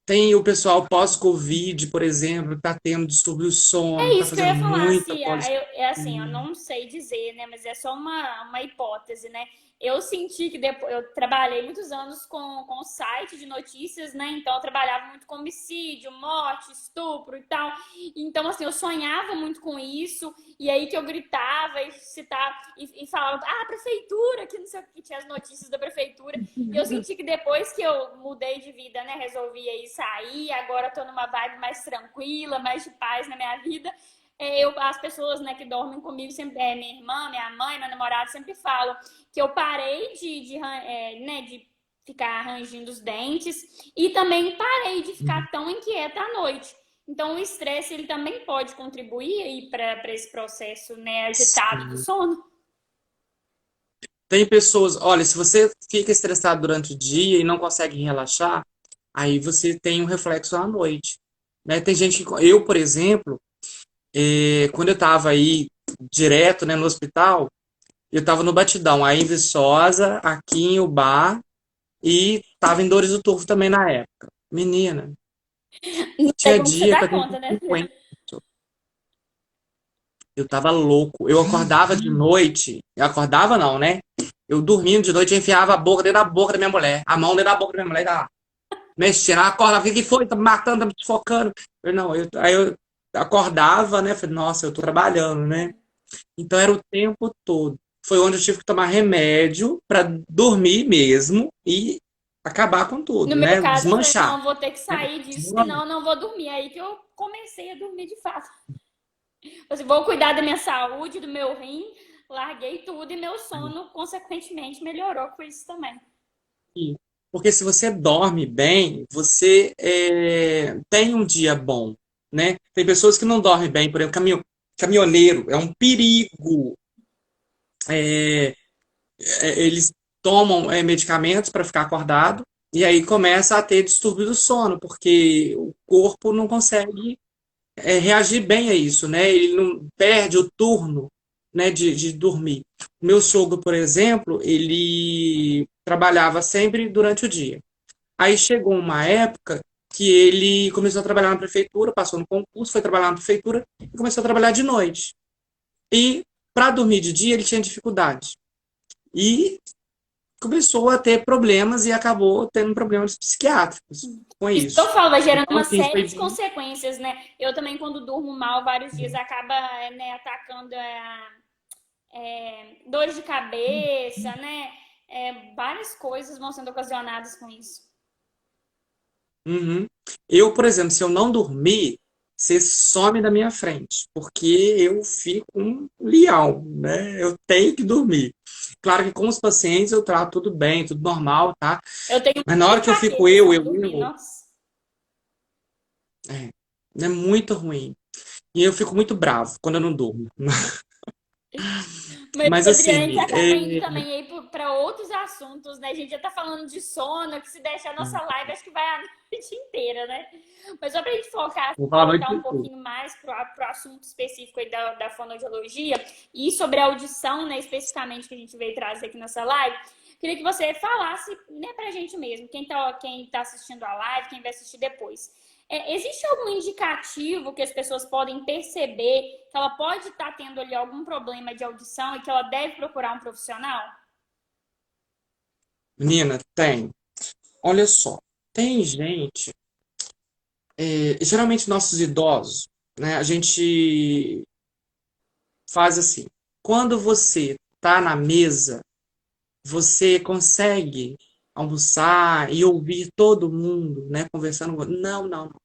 Tem o pessoal pós-Covid, por exemplo, que tá tendo distúrbio do sono, É tá isso que eu fazendo ia falar, muita se é assim, eu não sei dizer, né? Mas é só uma hipótese, né? Eu senti que depois eu trabalhei muitos anos com site de notícias, né? Então eu trabalhava muito com homicídio, morte, estupro e tal. Então, assim, eu sonhava muito com isso, e aí que eu gritava e citava e falava, ah, a prefeitura, que não sei o que, tinha as notícias da prefeitura. E eu senti que depois que eu mudei de vida, né? Resolvi aí sair, agora tô numa vibe mais tranquila, mais de paz na minha vida. As pessoas, né, que dormem comigo, sempre, minha irmã, minha mãe, meu namorado, sempre falam que eu parei né, de ficar rangindo os dentes e também parei de ficar tão inquieta à noite. Então, o estresse, ele também pode contribuir aí para esse processo, né, agitado do Sim. sono. Tem pessoas, olha, se você fica estressado durante o dia e não consegue relaxar, aí você tem um reflexo à noite, né? Tem gente que, eu, por exemplo, quando eu tava aí direto, né, no hospital, eu tava no Batidão, aí em Viçosa, aqui em Ubá, e tava em Dores do Turvo também na época. Menina, Não sei tinha como você dia que dá eu tenho conta, né? 50. Eu tava louco. Eu acordava de noite. Eu acordava não, né? Eu dormindo de noite, eu enfiava a boca dentro da boca da minha mulher. A mão dentro da boca da minha mulher e tava lá. Mexendo. Ela acordava. O que que foi? Tá me matando, tá me sufocando. Não, aí eu acordava, né? Falei, nossa, eu tô trabalhando, né? Então era o tempo todo. Foi onde eu tive que tomar remédio pra dormir mesmo e acabar com No tudo, meu né? caso, eu falei, Desmanchar. não, vou ter que Né? sair disso, senão eu não vou dormir. Aí que eu comecei a dormir de fato. Assim, vou cuidar da minha saúde, do meu rim, larguei tudo e meu sono, consequentemente, melhorou com isso também. Porque se você dorme bem, você tem um dia bom, né? Tem pessoas que não dormem bem, por exemplo, caminhoneiro é um perigo. É, eles tomam medicamentos para ficar acordado e aí começa a ter distúrbio do sono, porque o corpo não consegue. reagir bem a isso, né? Ele não perde o turno, né, de dormir. Meu sogro, por exemplo, ele trabalhava sempre durante o dia. Aí chegou uma época que ele começou a trabalhar na prefeitura, passou no concurso, foi trabalhar na prefeitura e começou a trabalhar de noite. E para dormir de dia ele tinha dificuldade. E começou a ter problemas e acabou tendo problemas psiquiátricos com Isso que eu isso. falo, vai gerando Então, uma assim, série foi de bem. consequências, né? Eu também, quando durmo mal vários dias, acaba, né, atacando dores de cabeça, né? Várias coisas vão sendo ocasionadas com isso. Uhum. Eu, por exemplo, se eu não dormir, você some da minha frente, porque eu fico um leão, né? Eu tenho que dormir. Claro que com os pacientes eu trato tudo bem, tudo normal, tá? Eu tenho Mas na muita hora que eu fico enxaqueca se eu não dormir, eu, nossa. é muito ruim. E eu fico muito bravo quando eu não durmo. Mas, Mas Adriana, a gente assim, acaba indo também aí para outros assuntos, né? A gente já tá falando de sono, que se deixar a nossa live, acho que vai a noite inteira, né? Mas só para a gente focar, vou falar a noite voltar um inteira. pouquinho mais pro assunto específico aí da fonoaudiologia e sobre a audição, né, especificamente que a gente veio trazer aqui nessa live, queria que você falasse, né, pra gente mesmo, quem tá assistindo a live, quem vai assistir depois. Existe algum indicativo que as pessoas podem perceber que ela pode estar tendo ali algum problema de audição e que ela deve procurar um profissional? Menina, tem. Olha só, tem gente, geralmente nossos idosos, né? A gente faz assim. Quando você tá na mesa, você consegue almoçar e ouvir todo mundo, né, conversando. Não, não, não.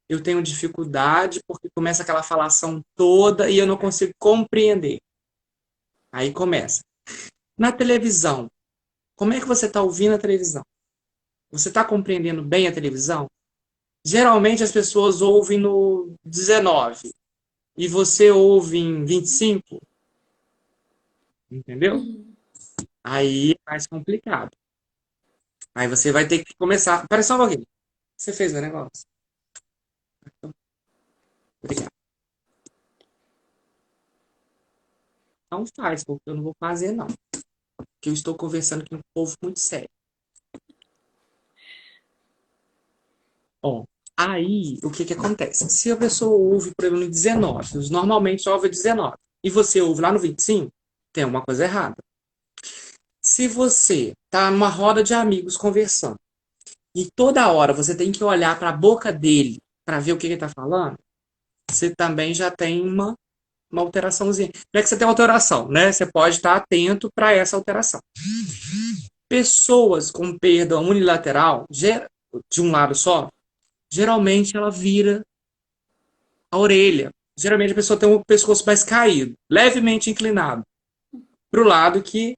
Eu tenho dificuldade porque começa aquela falação toda e eu não consigo compreender. Aí começa. Na televisão, como é que você está ouvindo a televisão? Você está compreendendo bem a televisão? Geralmente as pessoas ouvem no 19 e você ouve em 25, entendeu? Aí é mais complicado. Aí você vai ter que começar. Pera só um pouquinho. Você fez o negócio? Obrigado. Não faz, porque eu não vou fazer, não. Porque eu estou conversando com um povo muito sério. Ó, aí o que que acontece? Se a pessoa ouve, por exemplo, no 19, normalmente ouve 19, e você ouve lá no 25, tem uma coisa errada. Se você tá numa roda de amigos conversando, e toda hora você tem que olhar para a boca dele para ver o que ele está falando, você também já tem uma alteraçãozinha. Não é que você tem alteração, né? Você pode estar atento para essa alteração. Pessoas com perda unilateral, de um lado só, geralmente ela vira a orelha. Geralmente a pessoa tem o pescoço mais caído, levemente inclinado, para o lado que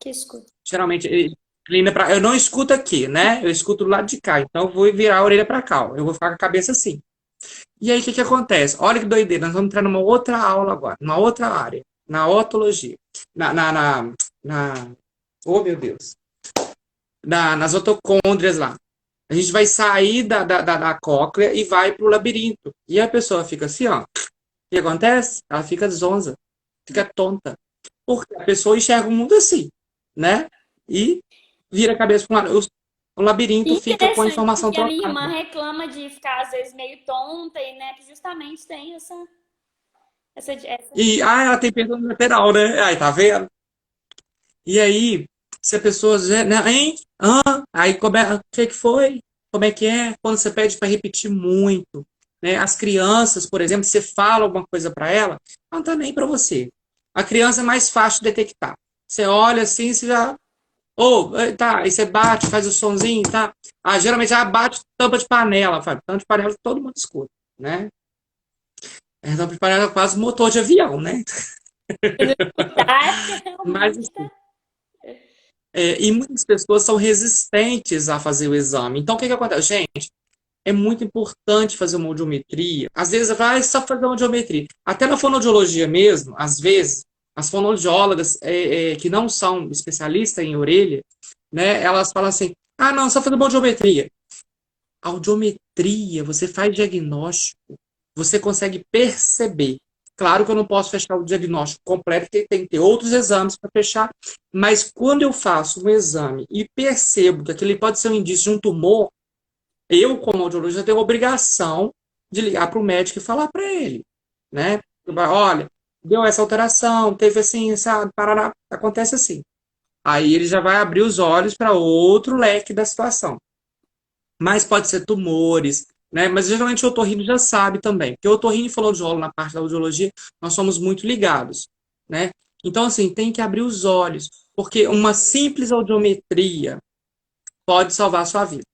Que escuta. geralmente ele inclina para. Eu não escuto aqui, né? Eu escuto do lado de cá, então eu vou virar a orelha para cá. Ó. Eu vou ficar com a cabeça assim. E aí o que que acontece? Olha que doideira, nós vamos entrar numa outra aula agora, numa outra área, na otologia, na oh meu Deus, nas otocôndrias lá. A gente vai sair da cóclea e vai para o labirinto. E a pessoa fica assim, ó. O que acontece? Ela fica zonza, fica tonta. Porque a pessoa enxerga o mundo assim, né? E vira a cabeça para um lado. O Que labirinto fica com a interessante, informação porque a minha irmã trocada. reclama de ficar, às vezes, meio tonta, e, né, que justamente tem essa... E, ela tem perda lateral, né? Aí, tá vendo? E aí, se a pessoa, né, hein? Aí, o que foi? Como é que é? Quando você pede para repetir muito, né? As crianças, por exemplo, você fala alguma coisa para ela, ela não tá nem para você. A criança é mais fácil de detectar. Você olha assim, você já. Ou, tá, aí você bate, faz o sonzinho, tá? Geralmente ela bate tampa de panela, faz tampa de panela todo mundo escuta, né? Tampa de panela é quase motor de avião, né? Mas Realmente assim, tá. e muitas pessoas são resistentes a fazer o exame. Então, o que que acontece? Gente, é muito importante fazer uma audiometria. Às vezes, vai só fazer uma audiometria. Até na fonoaudiologia mesmo, às vezes, as fonoaudiólogas que não são especialistas em orelha, né, elas falam assim, não, só fazer uma audiometria. A audiometria audiometria, você faz diagnóstico, você consegue perceber. Claro que eu não posso fechar o diagnóstico completo, porque tem que ter outros exames para fechar, mas quando eu faço um exame e percebo que aquele pode ser um indício de um tumor, eu, como audiologista, tenho a obrigação de ligar para o médico e falar para ele, né? Olha, deu essa alteração, teve assim, sabe, parará, acontece assim. Aí ele já vai abrir os olhos para outro leque da situação. Mas pode ser tumores, né? Mas geralmente o otorrino já sabe também, porque o otorrino e fonoaudiólogo na parte da audiologia, nós somos muito ligados, né? Então, assim, tem que abrir os olhos, porque uma simples audiometria pode salvar a sua vida,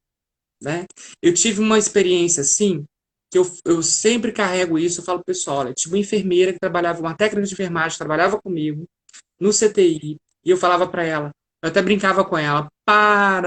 né? Eu tive uma experiência assim, que eu sempre carrego isso, eu falo pro pessoal, olha, tive uma enfermeira que trabalhava, uma técnica de enfermagem, que trabalhava comigo no CTI, e eu falava para ela, eu até brincava com ela,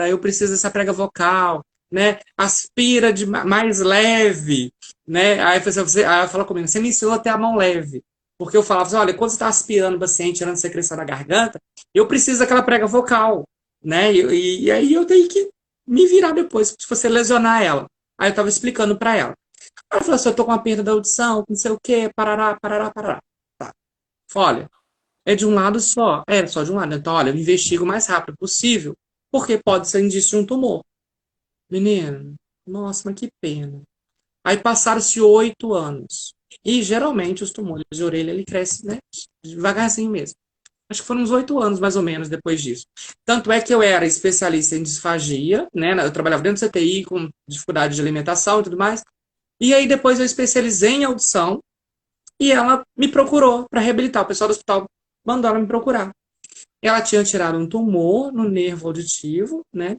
eu preciso dessa prega vocal, né? Aspira de mais leve, né? Aí ela falou comigo, você me ensinou até a mão leve. Porque eu falava assim, olha, quando você está aspirando o paciente, tirando secreção da garganta, eu preciso daquela prega vocal, né? E aí eu tenho que me virar depois, se você lesionar ela. Aí eu estava explicando para ela. Ela falou assim, eu tô com uma perda da audição, não sei o quê, parará, parará, parará. Tá. Olha, é de um lado só. É só de um lado. Então, olha, eu investigo o mais rápido possível, porque pode ser indício de um tumor. Menino, nossa, mas que pena. Aí passaram-se 8 anos. E geralmente os tumores de orelha, ele cresce, né, devagarzinho mesmo. Acho que foram uns 8 anos, mais ou menos, depois disso. Tanto é que eu era especialista em disfagia, né? Eu trabalhava dentro do CTI com dificuldade de alimentação e tudo mais. E aí depois eu especializei em audição e ela me procurou para reabilitar. O pessoal do hospital mandou ela me procurar. Ela tinha tirado um tumor no nervo auditivo, né?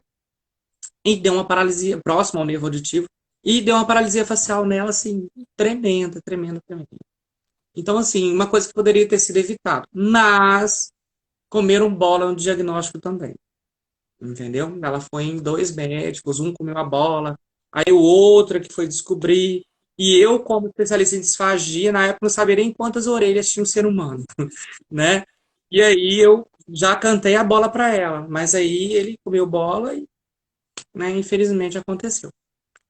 E deu uma paralisia próxima ao nervo auditivo. E deu uma paralisia facial nela, assim, tremenda, tremenda, tremenda. Então, assim, uma coisa que poderia ter sido evitado. Mas comeram bola no diagnóstico também. Entendeu? Ela foi em 2 médicos, um comeu a bola, aí o outro que foi descobrir. E eu, como especialista em disfagia, na época não sabia nem quantas orelhas tinha um ser humano, né? E aí eu já cantei a bola para ela, mas aí ele comeu bola e, né, infelizmente aconteceu.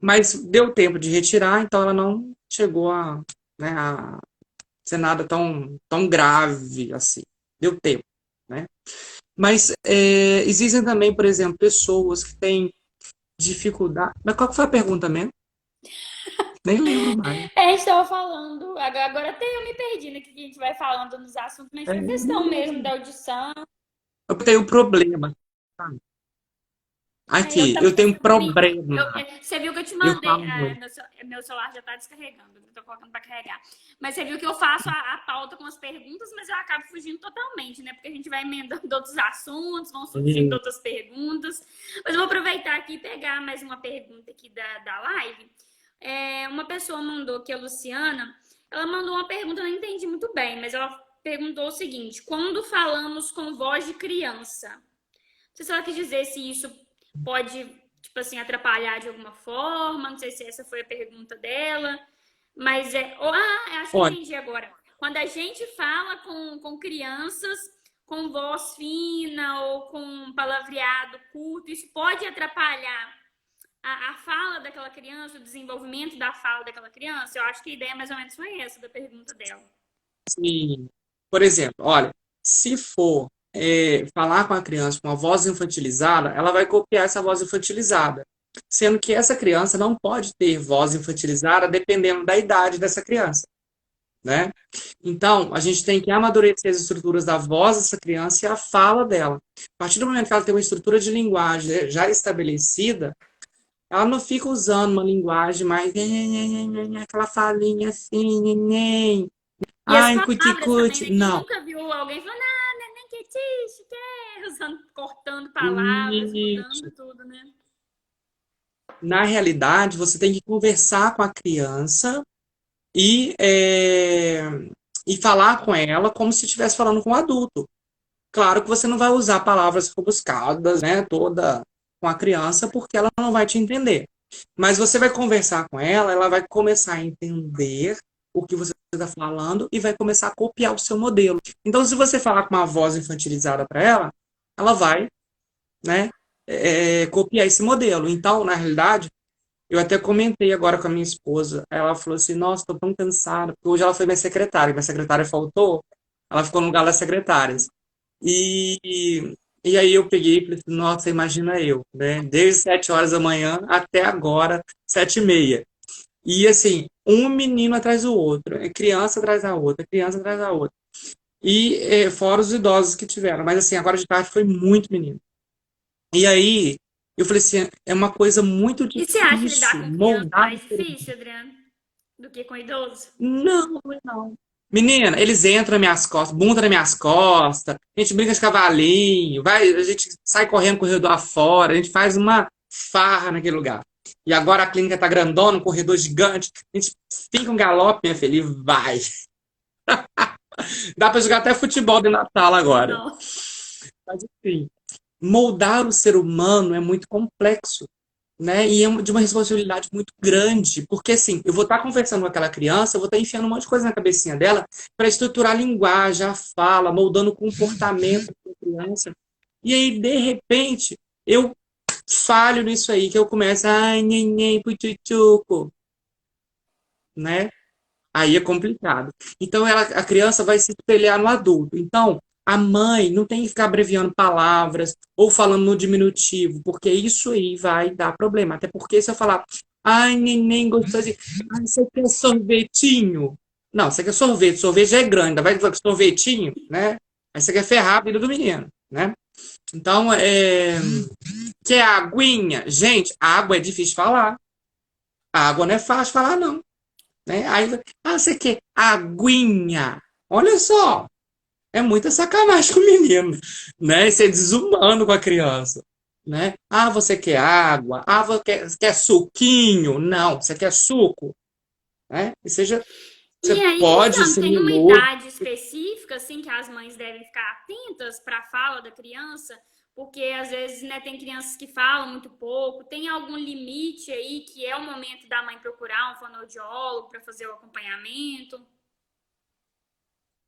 Mas deu tempo de retirar, então ela não chegou né, a ser nada tão grave assim. Deu tempo, né? Mas existem também, por exemplo, pessoas que têm dificuldade. Mas qual que foi a pergunta mesmo? Nem lembro mais. A gente estava falando, agora até eu me perdi, né, que a gente vai falando nos assuntos, mas É, foi questão mesmo da audição. eu tenho problema. Sabe? Eu Aqui, também eu tenho fui. problema. Você viu que eu te Eu mandei. falo muito. Meu celular já está descarregando, eu tô colocando para carregar. Mas você viu que eu faço a pauta com as perguntas, mas eu acabo fugindo totalmente, né? Porque a gente vai emendando outros assuntos, vão surgindo outras perguntas. Mas eu vou aproveitar aqui e pegar mais uma pergunta aqui da live. Uma pessoa mandou, que é a Luciana, ela mandou uma pergunta, eu não entendi muito bem, mas ela perguntou o seguinte: quando falamos com voz de criança? Não sei se ela quis dizer se isso pode, tipo assim, atrapalhar de alguma forma. Não sei se essa foi a pergunta dela. Mas acho que eu Olha, entendi agora. Quando a gente fala com crianças com voz fina ou com palavreado curto, isso pode atrapalhar a fala daquela criança, o desenvolvimento da fala daquela criança? Eu acho que a ideia mais ou menos foi essa da pergunta dela. assim, por exemplo, olha, se for falar com a criança com uma voz infantilizada, ela vai copiar essa voz infantilizada. Sendo que essa criança não pode ter voz infantilizada dependendo da idade dessa criança, né? Então, a gente tem que amadurecer as estruturas da voz dessa criança e a fala dela. A partir do momento que ela tem uma estrutura de linguagem já estabelecida, ela não fica usando uma linguagem mais aquela falinha assim, neném. E as Ai, palavras também, cuticute. né? Quem Não. nunca viu alguém falando, neném que tiche, que usando, cortando palavras, Isso. mudando tudo, né? Na realidade, você tem que conversar com a criança e, e falar com ela como se estivesse falando com um adulto. Claro que você não vai usar palavras rebuscadas, né, toda com a criança, porque ela não vai te entender. Mas você vai conversar com ela vai começar a entender o que você está falando e vai começar a copiar o seu modelo. Então, se você falar com uma voz infantilizada para ela vai, né, copiar esse modelo. Então, na realidade, Eu até comentei agora com a minha esposa. Ela falou assim: Nossa, tô tão cansada. Porque hoje ela foi minha secretária faltou, ela ficou no lugar das secretárias. E, e aí eu peguei e falei assim, nossa, imagina eu, né? Desde 7 horas da manhã até agora, 7h30. E assim, um menino atrás do outro, criança atrás da outra, criança atrás da outra. E fora os idosos que tiveram. Mas assim, agora de tarde foi muito menino. E aí, eu falei assim, é uma coisa muito E você acha lidar difícil com criança moldar o mais ser difícil, Adriano, do que com idoso? Não, não. Menina, eles entram nas minhas costas, bunda nas minhas costas, a gente brinca de cavalinho, vai, a gente sai correndo corredor afora, a gente faz uma farra naquele lugar. E agora a clínica tá grandona, um corredor gigante, a gente fica um galope, minha filha, e vai. Dá pra jogar até futebol dentro da sala agora. Não. Mas enfim, moldar o ser humano é muito complexo, né? E é de uma responsabilidade muito grande, porque assim, eu vou estar conversando com aquela criança, eu vou estar enfiando um monte de coisa na cabecinha dela para estruturar a linguagem, a fala, moldando o comportamento da criança. E aí, de repente, eu falho nisso aí, que eu começo, ai, neném, pututuco, né? Aí é complicado. Então, a criança vai se espelhar no adulto. Então, a mãe não tem que ficar abreviando palavras ou falando no diminutivo, porque isso aí vai dar problema. Até porque se eu falar, ai, neném gostou de. Ai, você quer sorvetinho? Não, você quer sorvete, sorvete já é grande, ainda vai dizer que sorvetinho, né? Aí você quer ferrar a vida do menino, né? Então, quer aguinha? Gente, água é difícil de falar. A água não é fácil de falar, não, né? Aí, você quer aguinha? Olha só, é muita sacanagem com o menino, né? Isso é desumano com a criança, né? Ah, você quer água? Ah, você quer suquinho? Não, você quer suco, né? E seja, E você aí, pode Luciano, ser tem uma meloso. idade específica, assim, que as mães devem ficar atentas para a fala da criança? Porque às vezes, né, tem crianças que falam muito pouco. Tem algum limite aí que é o momento da mãe procurar um fonoaudiólogo para fazer o acompanhamento?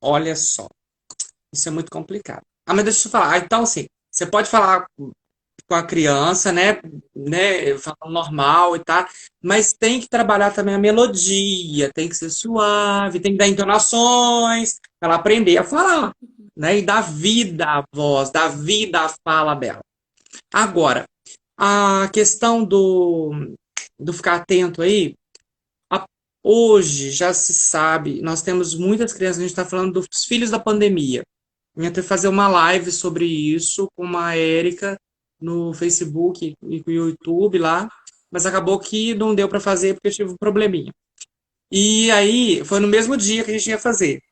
Olha só, isso é muito complicado. Ah, mas deixa eu falar. Então, assim, você pode falar com a criança, né, falando normal e tal, mas tem que trabalhar também a melodia, tem que ser suave, tem que dar entonações, para ela aprender a falar, né, e dar vida à voz, dar vida à fala dela. Agora, a questão do ficar atento aí, a- hoje já se sabe, nós temos muitas crianças, a gente está falando dos filhos da pandemia. Eu ia ter que fazer uma live sobre isso com uma Érica no Facebook e no YouTube lá, mas acabou que não deu para fazer porque eu tive um probleminha. E aí, foi no mesmo dia que a gente ia fazer,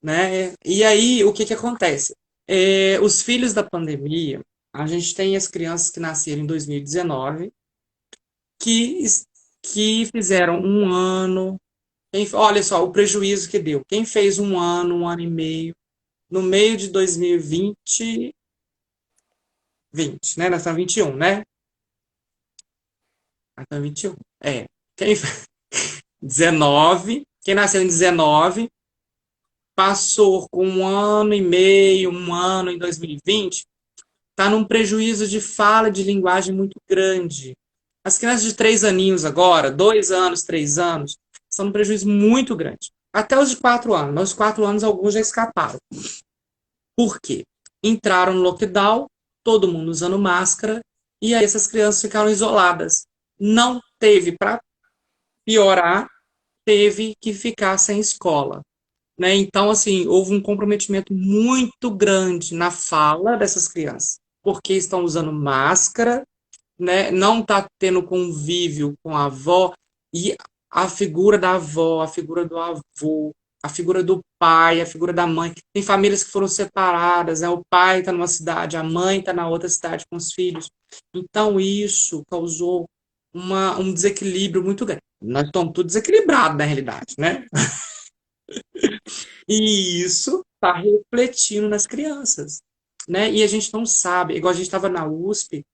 né? E aí, o que que acontece? Os filhos da pandemia, a gente tem as crianças que nasceram em 2019, que, que fizeram um ano. Olha só o prejuízo que deu. Quem fez um ano e meio, no meio de 2020, né? Nós estamos 21, né? Nós estamos 21. Quem 19, quem nasceu em 19, passou com um ano e meio, um ano em 2020, está num prejuízo de fala de linguagem muito grande. As crianças de 3 aninhos agora, 2 anos, 3 anos, estão num prejuízo muito grande. Até os de 4 anos. Mas os 4 anos, alguns já escaparam. Por quê? Entraram no lockdown, todo mundo usando máscara, e aí essas crianças ficaram isoladas. Não teve, para piorar, teve que ficar sem escola, né? Então, assim, houve um comprometimento muito grande na fala dessas crianças, porque estão usando máscara, né? Não está tendo convívio com a avó e a figura da avó, a figura do avô, a figura do pai, a figura da mãe. Tem famílias que foram separadas, né? O pai está numa cidade, a mãe está na outra cidade com os filhos. Então isso causou um desequilíbrio muito grande. Nós estamos tudo desequilibrados na realidade, né? E isso está refletindo nas crianças, né? E a gente não sabe, igual a gente estava na USP,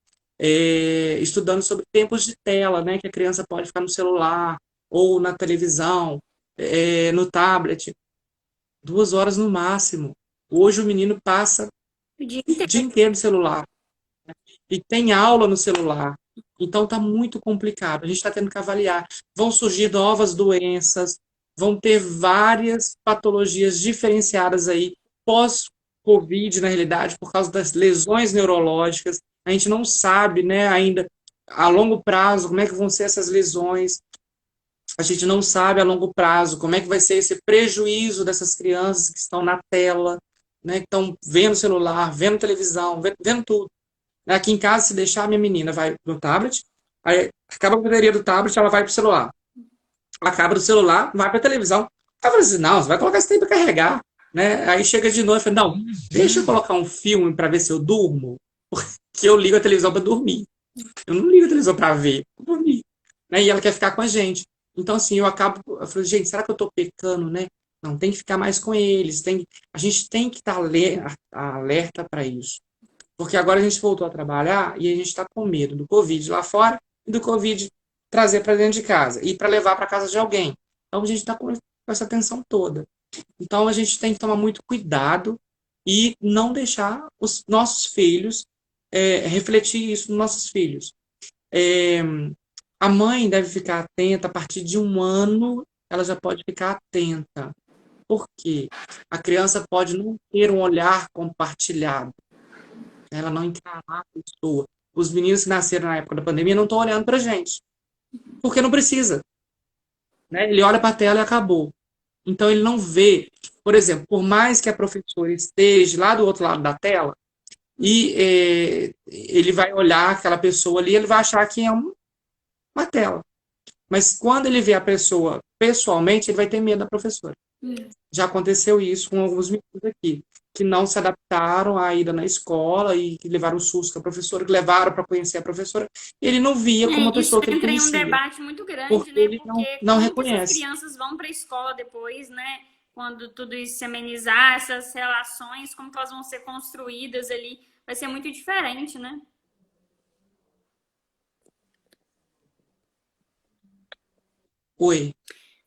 estudando sobre tempos de tela, né? Que a criança pode ficar no celular ou na televisão, no tablet, 2 horas no máximo. Hoje o menino passa O dia o dia inteiro. inteiro no celular e tem aula no celular. Então está muito complicado. A gente está tendo que avaliar. Vão surgir novas doenças, vão ter várias patologias diferenciadas aí pós-Covid, na realidade, por causa das lesões neurológicas. A gente não sabe, né, ainda a longo prazo como é que vão ser essas lesões. A gente não sabe a longo prazo como é que vai ser esse prejuízo dessas crianças que estão na tela, né, que estão vendo celular, vendo televisão, vendo tudo. Aqui em casa, se deixar, minha menina vai no tablet, aí acaba a bateria do tablet, ela vai pro celular. Acaba do celular, vai pra televisão. Aí eu falei assim, não, você vai colocar isso aí pra carregar. Né? Aí chega de noite, eu falei, não, deixa eu colocar um filme pra ver se eu durmo, que eu ligo a televisão pra dormir. Eu não ligo a televisão pra ver, pra dormir. Né? E ela quer ficar com a gente. Então, assim, eu falei, gente, será que eu tô pecando, né? Não, tem que ficar mais com eles. A gente tem que estar alerta para isso. Porque agora a gente voltou a trabalhar e a gente está com medo do Covid lá fora e do Covid trazer para dentro de casa e para levar para casa de alguém. Então a gente está com essa tensão toda. Então a gente tem que tomar muito cuidado e não deixar os nossos filhos refletir isso nos nossos filhos. É, a mãe deve ficar atenta a partir de 1 ano, ela já pode ficar atenta. Por quê? A criança pode não ter um olhar compartilhado, ela não encarar a pessoa. Os meninos que nasceram na época da pandemia não estão olhando pra gente, porque não precisa. Né? Ele olha para a tela e acabou. Então ele não vê, por exemplo, por mais que a professora esteja lá do outro lado da tela, e ele vai olhar aquela pessoa ali, ele vai achar que é uma tela. Mas quando ele vê a pessoa pessoalmente, ele vai ter medo da professora. Já aconteceu isso com alguns meninos aqui, que não se adaptaram à ida na escola e que levaram o susto com a professora, que levaram para conhecer a professora. Ele não via como uma Isso pessoa que ele entra em um conhecia, debate muito grande, porque né? ele Porque não como que essas reconhece. crianças vão para a escola depois, né? Quando tudo isso se amenizar, essas relações, como que elas vão ser construídas ali, vai ser muito diferente, né? Oi,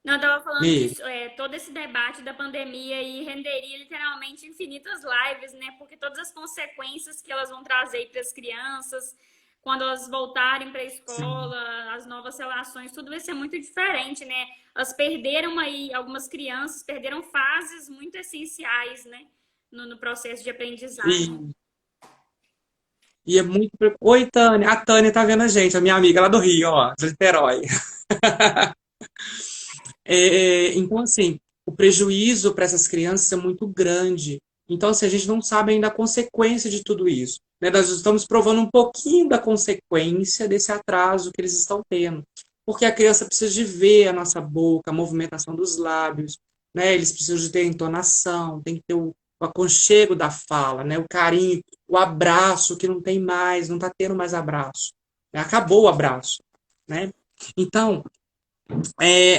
Não, eu estava falando que me. todo esse debate da pandemia aí renderia literalmente infinitas lives, né? Porque todas as consequências que elas vão trazer para as crianças, quando elas voltarem para a Sim. escola, as novas relações, tudo vai ser muito diferente, né? Elas perderam aí, algumas crianças perderam fases muito essenciais, né? No processo de aprendizagem. E é muito. Oi, Tânia. A Tânia tá vendo a gente, a minha amiga lá do Rio, ó, de Niterói. Então, assim, o prejuízo para essas crianças é muito grande. Então, assim, a gente não sabe ainda a consequência de tudo isso. Né? Nós estamos provando um pouquinho da consequência desse atraso que eles estão tendo. Porque a criança precisa de ver a nossa boca, a movimentação dos lábios, né? Eles precisam de ter a entonação, tem que ter o aconchego da fala, né? O carinho, o abraço, que não tem mais, não está tendo mais abraço. Né? Acabou o abraço. Né? Então,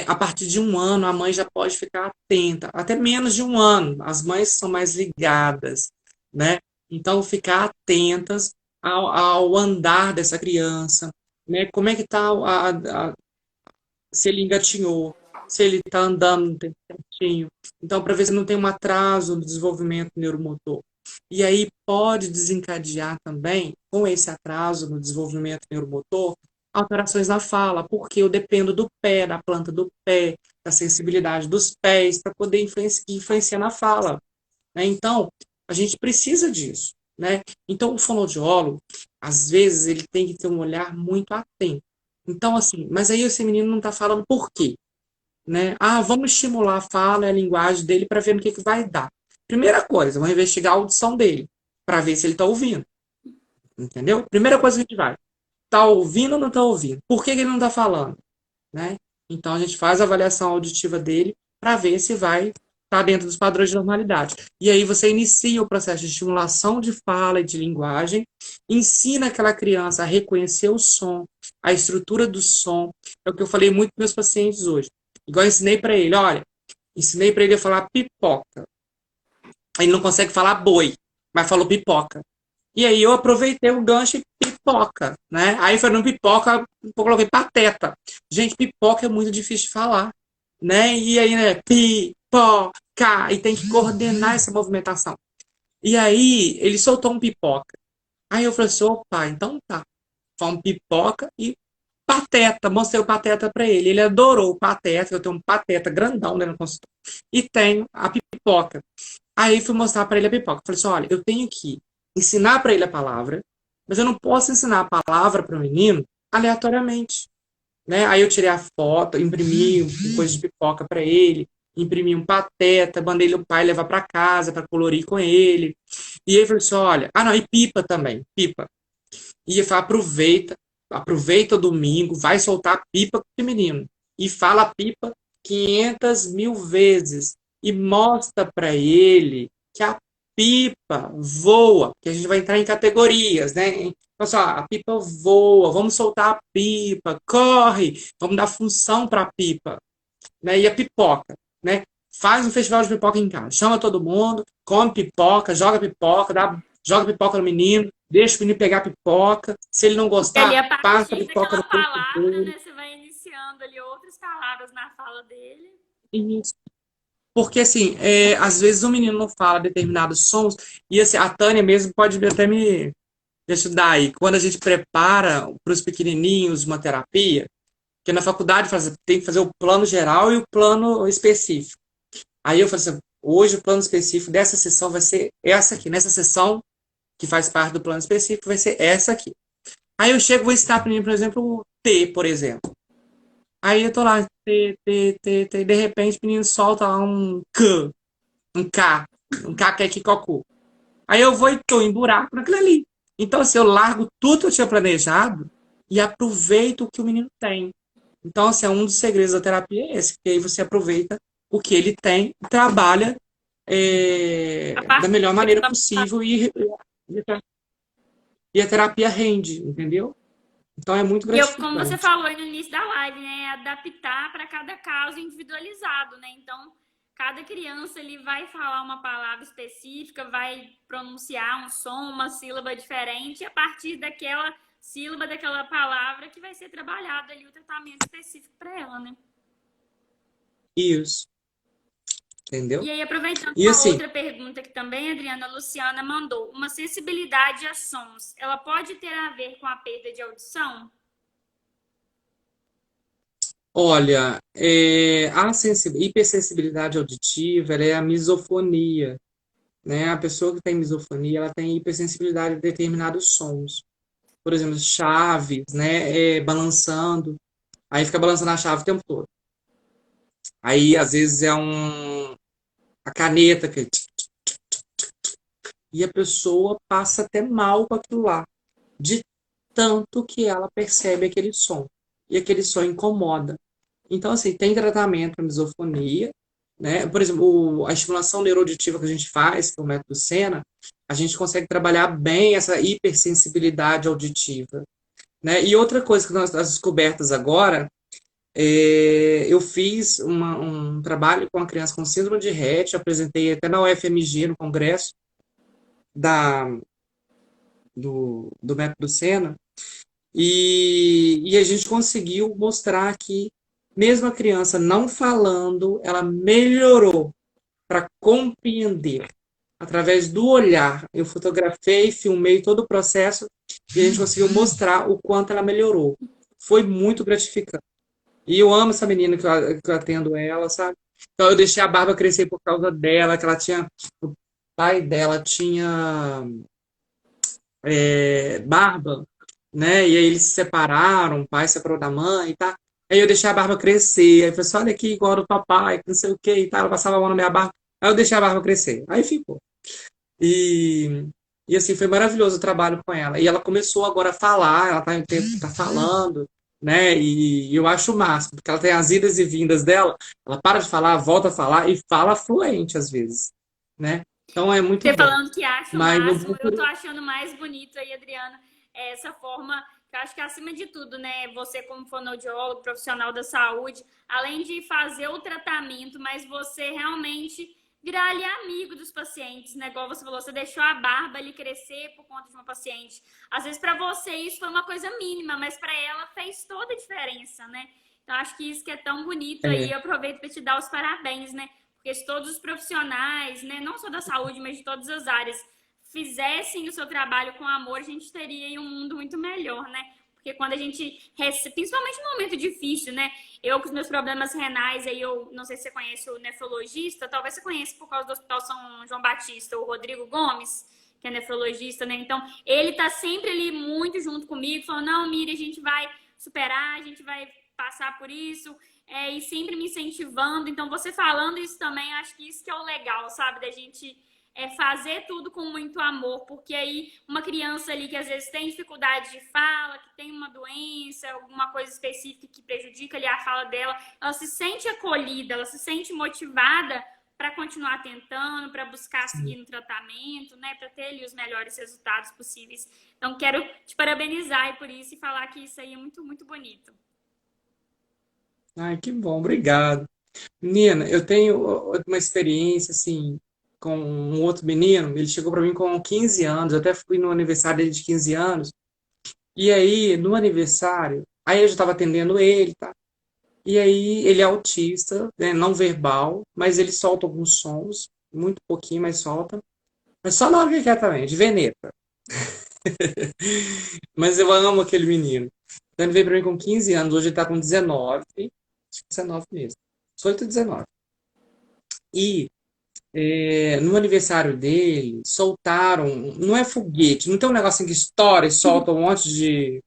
a partir de 1 ano, a mãe já pode ficar atenta, até menos de 1 ano. As mães são mais ligadas, né? Então, ficar atentas ao andar dessa criança, né? Como é que está se ele engatinhou, se ele está andando no tempo certinho. Então, para ver se não tem um atraso no desenvolvimento neuromotor. E aí pode desencadear também, com esse atraso no desenvolvimento neuromotor, alterações na fala, porque eu dependo do pé, da planta do pé, da sensibilidade dos pés, para poder influenciar na fala. Né? Então, a gente precisa disso. Né? Então, o fonoaudiólogo, às vezes, ele tem que ter um olhar muito atento. Então, assim, mas aí esse menino não está falando por quê? Né? Ah, vamos estimular a fala e a linguagem dele para ver no que vai dar. Primeira coisa, vamos investigar a audição dele, para ver se ele está ouvindo. Entendeu? Primeira coisa que a gente vai. Está ouvindo ou não está ouvindo? Por que ele não está falando? Né? Então a gente faz a avaliação auditiva dele para ver se vai estar dentro dos padrões de normalidade. E aí você inicia o processo de estimulação de fala e de linguagem, ensina aquela criança a reconhecer o som, a estrutura do som. É o que eu falei muito para meus pacientes hoje. Igual eu ensinei para ele, olha, ensinei para ele a falar pipoca. Ele não consegue falar boi, mas falou pipoca. E aí eu aproveitei o gancho e pipoca, né? Aí foi no pipoca, eu coloquei pateta. Gente, pipoca é muito difícil de falar, né? E aí, né, pipoca, e tem que coordenar essa movimentação. E aí ele soltou um pipoca. Aí eu falei assim, opa, então tá. Fomos pipoca e pateta. Mostrei o pateta pra ele. Ele adorou o pateta. Eu tenho um pateta grandão dentro do consultório. E tenho a pipoca. Aí fui mostrar pra ele a pipoca. Falei assim: olha, eu tenho que ensinar pra ele a palavra, mas eu não posso ensinar a palavra para o menino aleatoriamente, né? Aí eu tirei a foto, imprimi coisa de pipoca para ele, imprimi um pateta, mandei o pai levar para casa para colorir com ele. E ele falou assim: olha, ah, não, e pipa também, pipa. E eu falei: aproveita o domingo, vai soltar pipa com o menino. E fala pipa 500 mil vezes. E mostra para ele que a pipa voa, que a gente vai entrar em categorias, né? Então, só, a pipa voa, vamos soltar a pipa, corre, vamos dar função para a pipa, né? E a pipoca, né? Faz um festival de pipoca em casa, chama todo mundo, come pipoca, joga pipoca no menino, deixa o menino pegar pipoca. Se ele não E ali, gostar, a passa a partir pipoca daquela no peito palavra, dele. né, você vai iniciando ali outras palavras na fala dele. Isso. Porque, assim, às vezes o menino não fala determinados sons, e assim, a Tânia mesmo pode até me ajudar aí. Quando a gente prepara para os pequenininhos uma terapia, que na faculdade tem que fazer o plano geral e o plano específico. Aí eu falei assim: hoje o plano específico dessa sessão vai ser essa aqui. Nessa sessão, que faz parte do plano específico, vai ser essa aqui. Aí eu chego, vou ensinar para o menino, por exemplo, o T, por exemplo. Aí eu tô lá, T, T, T, T, e de repente o menino solta lá um K, um K, um caquequicocu. Aí eu vou e tô em buraco naquilo ali. Então, assim, eu largo tudo que eu tinha planejado e aproveito o que o menino tem. Então, assim, um dos segredos da terapia é esse, porque aí você aproveita o que ele tem e trabalha A da partir melhor maneira daquela possível e a terapia rende, entendeu? Então é muito E eu, como você gratificante. falou aí no início da live, né, adaptar para cada caso individualizado, né? Então, cada criança ele vai falar uma palavra específica, vai pronunciar um som, uma sílaba diferente, e a partir daquela sílaba, daquela palavra que vai ser trabalhado ali o tratamento específico para ela, né? Isso, entendeu? E aí, aproveitando E uma assim, outra pergunta que também a Adriana Luciana mandou, uma sensibilidade a sons, ela pode ter a ver com a perda de audição? olha, a hipersensibilidade auditiva, ela é a misofonia, né? A pessoa que tem misofonia, ela tem hipersensibilidade a determinados sons. Por exemplo, chaves, né? Balançando. Aí fica balançando a chave o tempo todo. Aí, às vezes, a caneta que e a pessoa passa até mal com aquilo lá, de tanto que ela percebe aquele som. E aquele som incomoda. Então, assim, tem tratamento para misofonia, né? Por exemplo, a estimulação neuroauditiva que a gente faz, que é o método Sena, a gente consegue trabalhar bem essa hipersensibilidade auditiva, né? E outra coisa que nós as descobertas agora, eu fiz um trabalho com uma criança com síndrome de Rett, apresentei até na UFMG, no congresso da, do método Sena, e a gente conseguiu mostrar que, mesmo a criança não falando, ela melhorou para compreender. Através do olhar, eu fotografei, filmei todo o processo e a gente conseguiu mostrar o quanto ela melhorou. Foi muito gratificante. E eu amo essa menina que eu atendo ela, sabe? Então eu deixei a barba crescer por causa dela, que ela tinha. O pai dela tinha barba, né? E aí eles se separaram, o pai separou da mãe, tá? Aí eu deixei a barba crescer. Aí eu falei assim: olha aqui, igual do papai, que não sei o que e tal. Ela passava a mão na minha barba. Aí eu deixei a barba crescer. Aí ficou. E, e assim, foi maravilhoso o trabalho com ela. E ela começou agora a falar, ela tá falando, né? E eu acho o máximo, porque ela tem as idas e vindas dela, ela para de falar, volta a falar e fala fluente às vezes, né? Então é muito Você bom. falando que acha o Mas eu máximo, vou eu tô achando mais bonito aí, Adriana, essa forma, que eu acho que acima de tudo, né, você como fonoaudiólogo, profissional da saúde, além de fazer o tratamento, mas você realmente virar ali amigo dos pacientes, né, igual você falou, você deixou a barba ali crescer por conta de uma paciente. Às vezes para você isso foi uma coisa mínima, mas para ela fez toda a diferença, né? Então acho que isso que é tão bonito aí, é, eu aproveito para te dar os parabéns, né? Porque se todos os profissionais, né, não só da saúde, mas de todas as áreas, fizessem o seu trabalho com amor, a gente teria aí um mundo muito melhor, né? Porque quando a gente recebe, principalmente no momento difícil, né? Eu com os meus problemas renais, aí eu não sei se você conhece o nefrologista, talvez você conheça por causa do Hospital São João Batista, o Rodrigo Gomes, que é nefrologista, né? Então, ele tá sempre ali muito junto comigo, falando, não, Miri, a gente vai superar, a gente vai passar por isso, e sempre me incentivando. Então, você falando isso também, acho que isso que é o legal, sabe? Da gente fazer tudo com muito amor, porque aí uma criança ali que às vezes tem dificuldade de fala, que tem uma doença, alguma coisa específica que prejudica ali a fala dela, ela se sente acolhida, ela se sente motivada para continuar tentando, para buscar seguir no tratamento, né, para ter ali os melhores resultados possíveis. Então, quero te parabenizar por isso e falar que isso aí é muito, muito bonito. Ai, que bom, obrigado. Menina, eu tenho uma experiência assim com um outro menino. Ele chegou para mim com 15 anos. Eu até fui no aniversário dele de 15 anos. E aí, no aniversário, aí eu já estava atendendo ele, tá? E aí, ele é autista, né, não verbal, mas ele solta alguns sons, muito pouquinho, mas solta. Mas só na hora que ele quer também, de veneta. Mas eu amo aquele menino. Então ele veio para mim com 15 anos, hoje ele tá com 19, acho que 19 mesmo. 18 e 19. E no aniversário dele, soltaram, não é foguete, não tem um negocinho que estoura e solta um monte de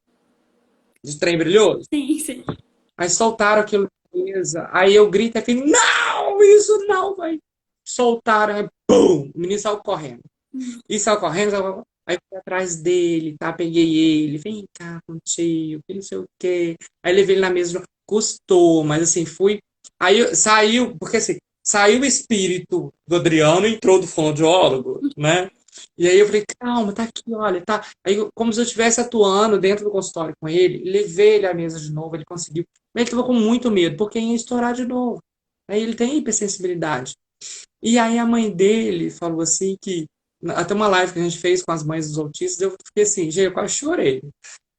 trem brilhoso? Sim, sim. Aí soltaram aquilo na mesa. Aí eu grito aqui, não, isso não vai. Soltaram, aí, pum, o menino saiu correndo. E saiu correndo, aí eu fui atrás dele, tá? Peguei ele, vem cá contigo, que não sei o quê. Aí levei ele na mesa, custou, mas assim, fui. Saiu, porque assim, saiu o espírito do Adriano e entrou do fonoaudiólogo, né? E aí eu falei, calma, tá aqui, olha, tá. Aí, como se eu estivesse atuando dentro do consultório com ele, levei ele à mesa de novo, ele conseguiu. Mas ele tava com muito medo, porque ia estourar de novo. Aí ele tem hipersensibilidade. E aí a mãe dele falou assim que até uma live que a gente fez com as mães dos autistas, eu fiquei assim, gente, eu quase chorei,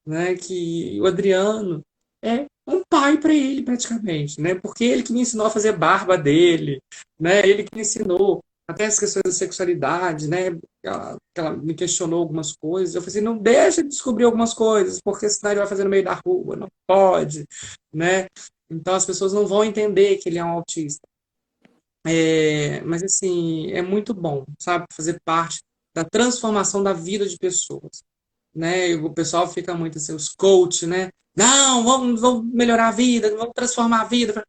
né? Que o Adriano é um pai para ele praticamente, né? Porque ele que me ensinou a fazer barba dele, né? Ele que me ensinou até as questões da sexualidade, né? Ela me questionou algumas coisas. Eu falei assim, não deixa de descobrir algumas coisas, porque senão ele vai fazer no meio da rua, não pode, né? Então as pessoas não vão entender que ele é um autista. Mas assim, é muito bom, sabe? Fazer parte da transformação da vida de pessoas, né? E o pessoal fica muito assim, os coach, né? Não, vamos melhorar a vida, vamos transformar a vida.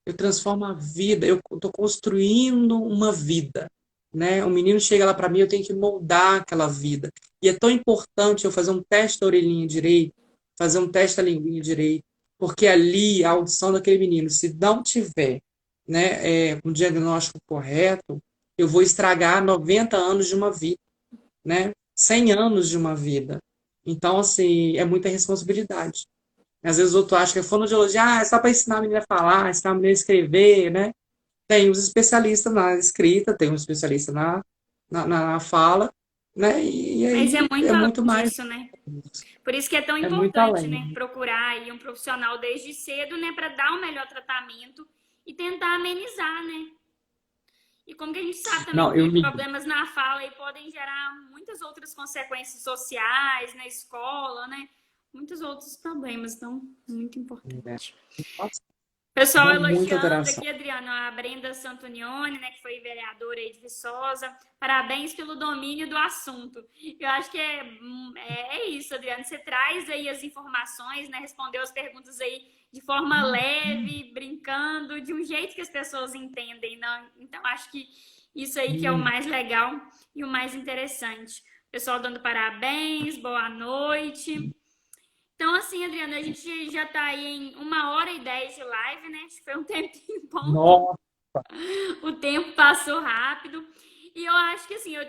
Eu transformo a vida, eu estou construindo uma vida, né? O menino chega lá para mim, eu tenho que moldar aquela vida. E é tão importante eu fazer um teste da orelhinha direito, fazer um teste da linguinha direito, porque ali a audição daquele menino, se não tiver, né, um diagnóstico correto, eu vou estragar 90 anos de uma vida, né? 100 anos de uma vida. Então, assim, é muita responsabilidade. Às vezes o outro acha que é fonoaudiologia, é só para ensinar a menina a falar, ensinar a menina a escrever, né? Tem os especialistas na escrita, tem um especialista na fala, né? E Mas é aí é muito além muito mais, disso, né? Por isso que é tão é muito importante, além. né? Procurar aí um profissional desde cedo, né? Para dar o melhor tratamento e tentar amenizar, né? E como que a gente sabe também Não, eu que me. problemas na fala aí podem gerar muitas outras consequências sociais, na escola, né? Muitos outros problemas, então, muito Né? importante. Nossa, Pessoal dá muita elogiando alteração. aqui, Adriano, a Brenda Santonioni, né, que foi vereadora aí de Viçosa. Parabéns pelo domínio do assunto. Eu acho que é isso, Adriano. Você traz aí as informações, né, respondeu as perguntas aí de forma leve, brincando, de um jeito que as pessoas entendem. Não? Então, acho que isso aí que é o mais legal e o mais interessante. Pessoal dando parabéns, boa noite. Então, assim, Adriana, a gente já tá aí em 1h10 de live, né? Acho que foi um tempinho bom. Nossa, O tempo passou rápido. E eu acho que, assim, eu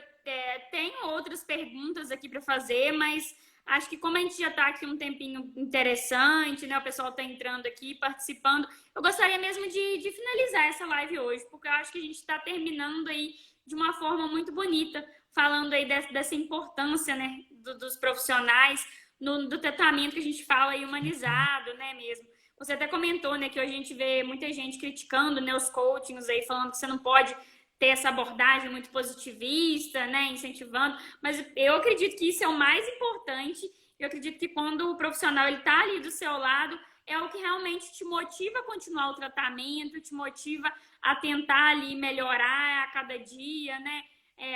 tenho outras perguntas aqui para fazer, mas acho que como a gente já tá aqui um tempinho interessante, né? O pessoal tá entrando aqui, participando. Eu gostaria mesmo de finalizar essa live hoje, porque eu acho que a gente está terminando aí de uma forma muito bonita, falando aí dessa importância, né? Dos profissionais do tratamento que a gente fala aí humanizado, né, mesmo. Você até comentou, né, que hoje a gente vê muita gente criticando, né, os coachings aí, falando que você não pode ter essa abordagem muito positivista, né, incentivando, mas eu acredito que isso é o mais importante Eu acredito que quando o profissional ele está ali do seu lado, é o que realmente te motiva a continuar o tratamento, te motiva a tentar ali melhorar a cada dia, né?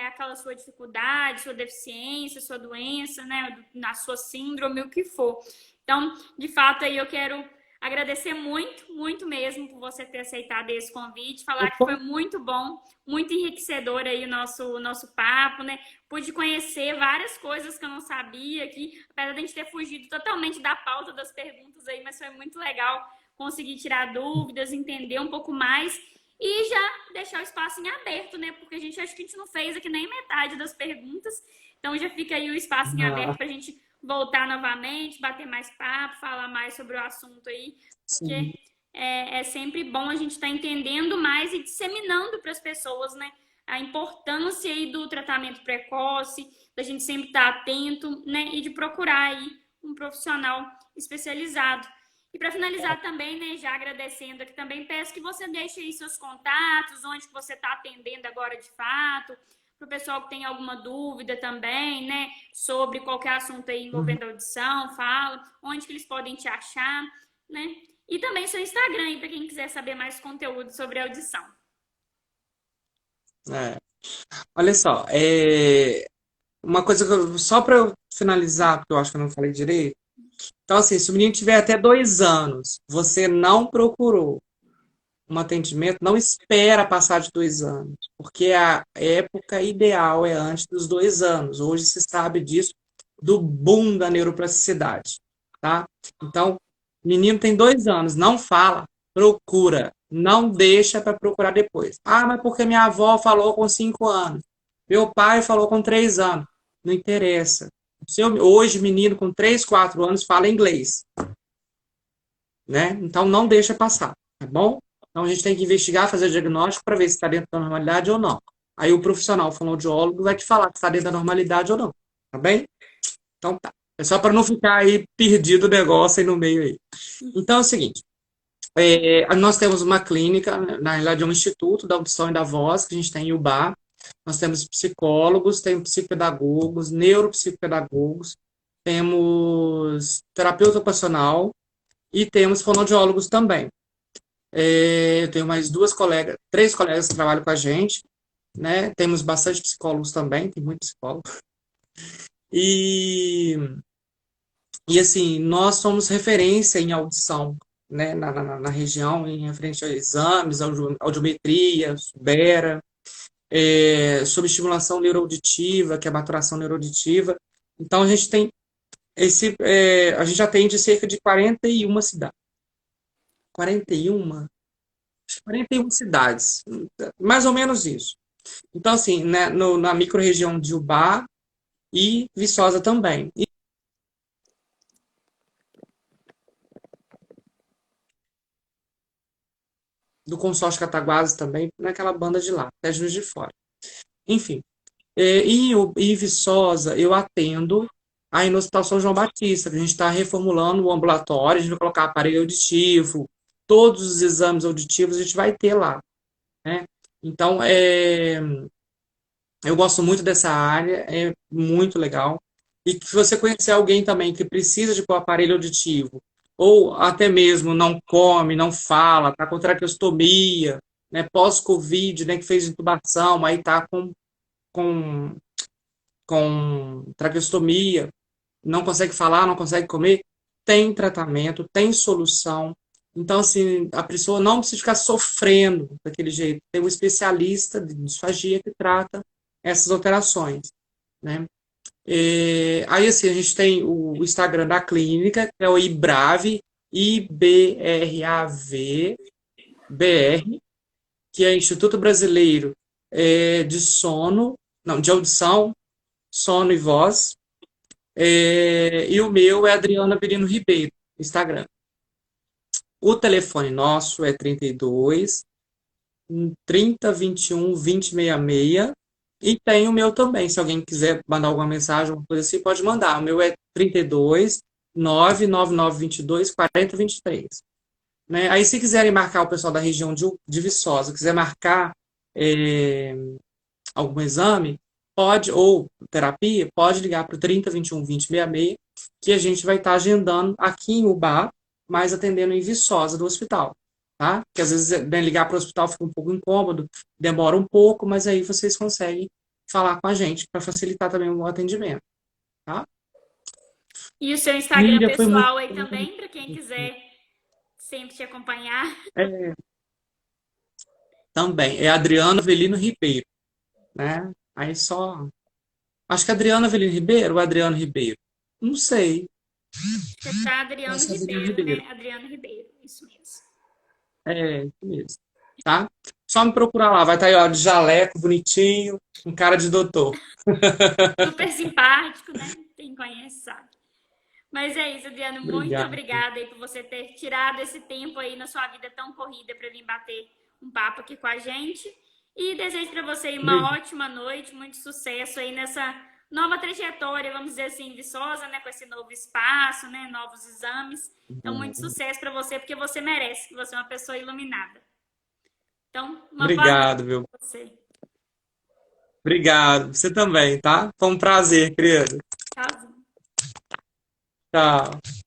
Aquela sua dificuldade, sua deficiência, sua doença, né? Na sua síndrome, o que for. Então, de fato, aí eu quero agradecer muito, muito mesmo por você ter aceitado esse convite, falar que foi muito bom, muito enriquecedor aí o nosso papo, né? Pude conhecer várias coisas que eu não sabia aqui, apesar de a gente ter fugido totalmente da pauta das perguntas aí, mas foi muito legal conseguir tirar dúvidas, entender um pouco mais e já deixar o espaço em aberto, né? Porque acho que a gente não fez aqui nem metade das perguntas, então já fica aí o espaço em aberto para a gente voltar novamente, bater mais papo, falar mais sobre o assunto aí, porque é sempre bom a gente estar entendendo mais e disseminando para as pessoas, né? A importância aí do tratamento precoce, da gente sempre estar atento, né? E de procurar aí um profissional especializado. E para finalizar também, né, já agradecendo aqui também, peço que você deixe aí seus contatos, onde que você está atendendo agora de fato, para o pessoal que tem alguma dúvida também, né, sobre qualquer assunto aí envolvendo audição, fala, onde que eles podem te achar, né? E também seu Instagram aí, para quem quiser saber mais conteúdo sobre audição. Olha só, uma coisa só para eu finalizar, porque eu acho que eu não falei direito. Então, assim, se o menino tiver até 2 anos, você não procurou um atendimento, não espera passar de 2 anos, porque a época ideal é antes dos 2 anos. Hoje se sabe disso, do boom da neuroplasticidade, tá? Então, menino tem 2 anos, não fala, procura, não deixa para procurar depois. Ah, mas porque minha avó falou com 5 anos, meu pai falou com 3 anos, não interessa. Hoje, menino com 3, 4 anos fala inglês, né? Então, não deixa passar, tá bom? Então, a gente tem que investigar, fazer o diagnóstico para ver se está dentro da normalidade ou não. Aí, o profissional, o fonoaudiólogo, vai te falar se está dentro da normalidade ou não, tá bem? Então, tá. É só para não ficar aí perdido o negócio aí no meio aí. Então, é o seguinte, nós temos uma clínica, na realidade é um instituto da audição e da voz, que a gente tem em Ubá. Nós temos psicólogos, temos psicopedagogos, neuropsicopedagogos, temos terapeuta ocupacional e temos fonoaudiólogos também. Eu tenho mais 3 colegas que trabalham com a gente, né? Temos bastante psicólogos também, tem muito psicólogo. E assim, nós somos referência em audição, né, na região, em referente a exames, audiometria, Subera, sobre estimulação neuroauditiva, que é a maturação neuroauditiva. Então, a gente tem a gente atende cerca de 41 cidades. 41? 41 cidades, mais ou menos isso. Então, assim, né, na microrregião de Ubá e Viçosa também. Do consórcio Cataguases também, naquela banda de lá, até Juiz de Fora. Enfim, em Viçosa eu atendo aí no Hospital São João Batista, que a gente está reformulando o ambulatório, a gente vai colocar aparelho auditivo, todos os exames auditivos a gente vai ter lá, né? Então, eu gosto muito dessa área, é muito legal. E que se você conhecer alguém também que precisa de pôr aparelho auditivo, ou até mesmo não come, não fala, está com traqueostomia, né, pós-Covid, né, que fez intubação, aí está com, com traqueostomia, não consegue falar, não consegue comer, tem tratamento, tem solução. Então, assim, a pessoa não precisa ficar sofrendo daquele jeito. Tem um especialista de disfagia que trata essas alterações, né? Aí, assim, a gente tem o Instagram da clínica, que é o IBRAV, IBRAV-BR, que é Instituto Brasileiro de Sono, não, de Audição, Sono e Voz. E o meu é Adriana Virino Ribeiro, Instagram. O telefone nosso é 32 30 21 20 66. E tem o meu também. Se alguém quiser mandar alguma mensagem, alguma coisa assim, pode mandar. O meu é 32 99922 4023. Né? Aí, se quiserem marcar o pessoal da região de Viçosa, quiser marcar algum exame, pode, ou terapia, pode ligar para o 30 21 20 66, que a gente vai estar agendando aqui em Ubá, mas atendendo em Viçosa do hospital, tá? Que às vezes ligar para o hospital fica um pouco incômodo, demora um pouco, mas aí vocês conseguem falar com a gente para facilitar também o atendimento, tá? E o seu Instagram Miriam, foi muito pessoal aí bom. também, para quem quiser sempre te acompanhar. É, também, é Adriano Avelino Ribeiro, né? Aí só. Acho que é Adriano Avelino Ribeiro ou Adriano Ribeiro? Não sei. Acho que tá Adriano Acho que é Adriano Ribeiro, Ribeiro. né? Adriano Ribeiro, isso mesmo. É, isso mesmo. Tá? Só me procurar lá, vai estar aí, ó, de jaleco, bonitinho, um cara de doutor. Super simpático, né? Quem conhece sabe. Mas é isso, Adriano. Muito Obrigado. obrigada aí por você ter tirado esse tempo aí na sua vida tão corrida para vir bater um papo aqui com a gente. E desejo para você uma Obrigado. ótima noite, muito sucesso aí nessa nova trajetória, vamos dizer assim, viçosa, né? Com esse novo espaço, né? Novos exames. Então, muito sucesso para você, porque você merece, que você é uma pessoa iluminada. Então, uma boa noite Obrigado, viu? para você. Obrigado. Você também, tá? Foi um prazer, querido. Tchauzinho. Tchau.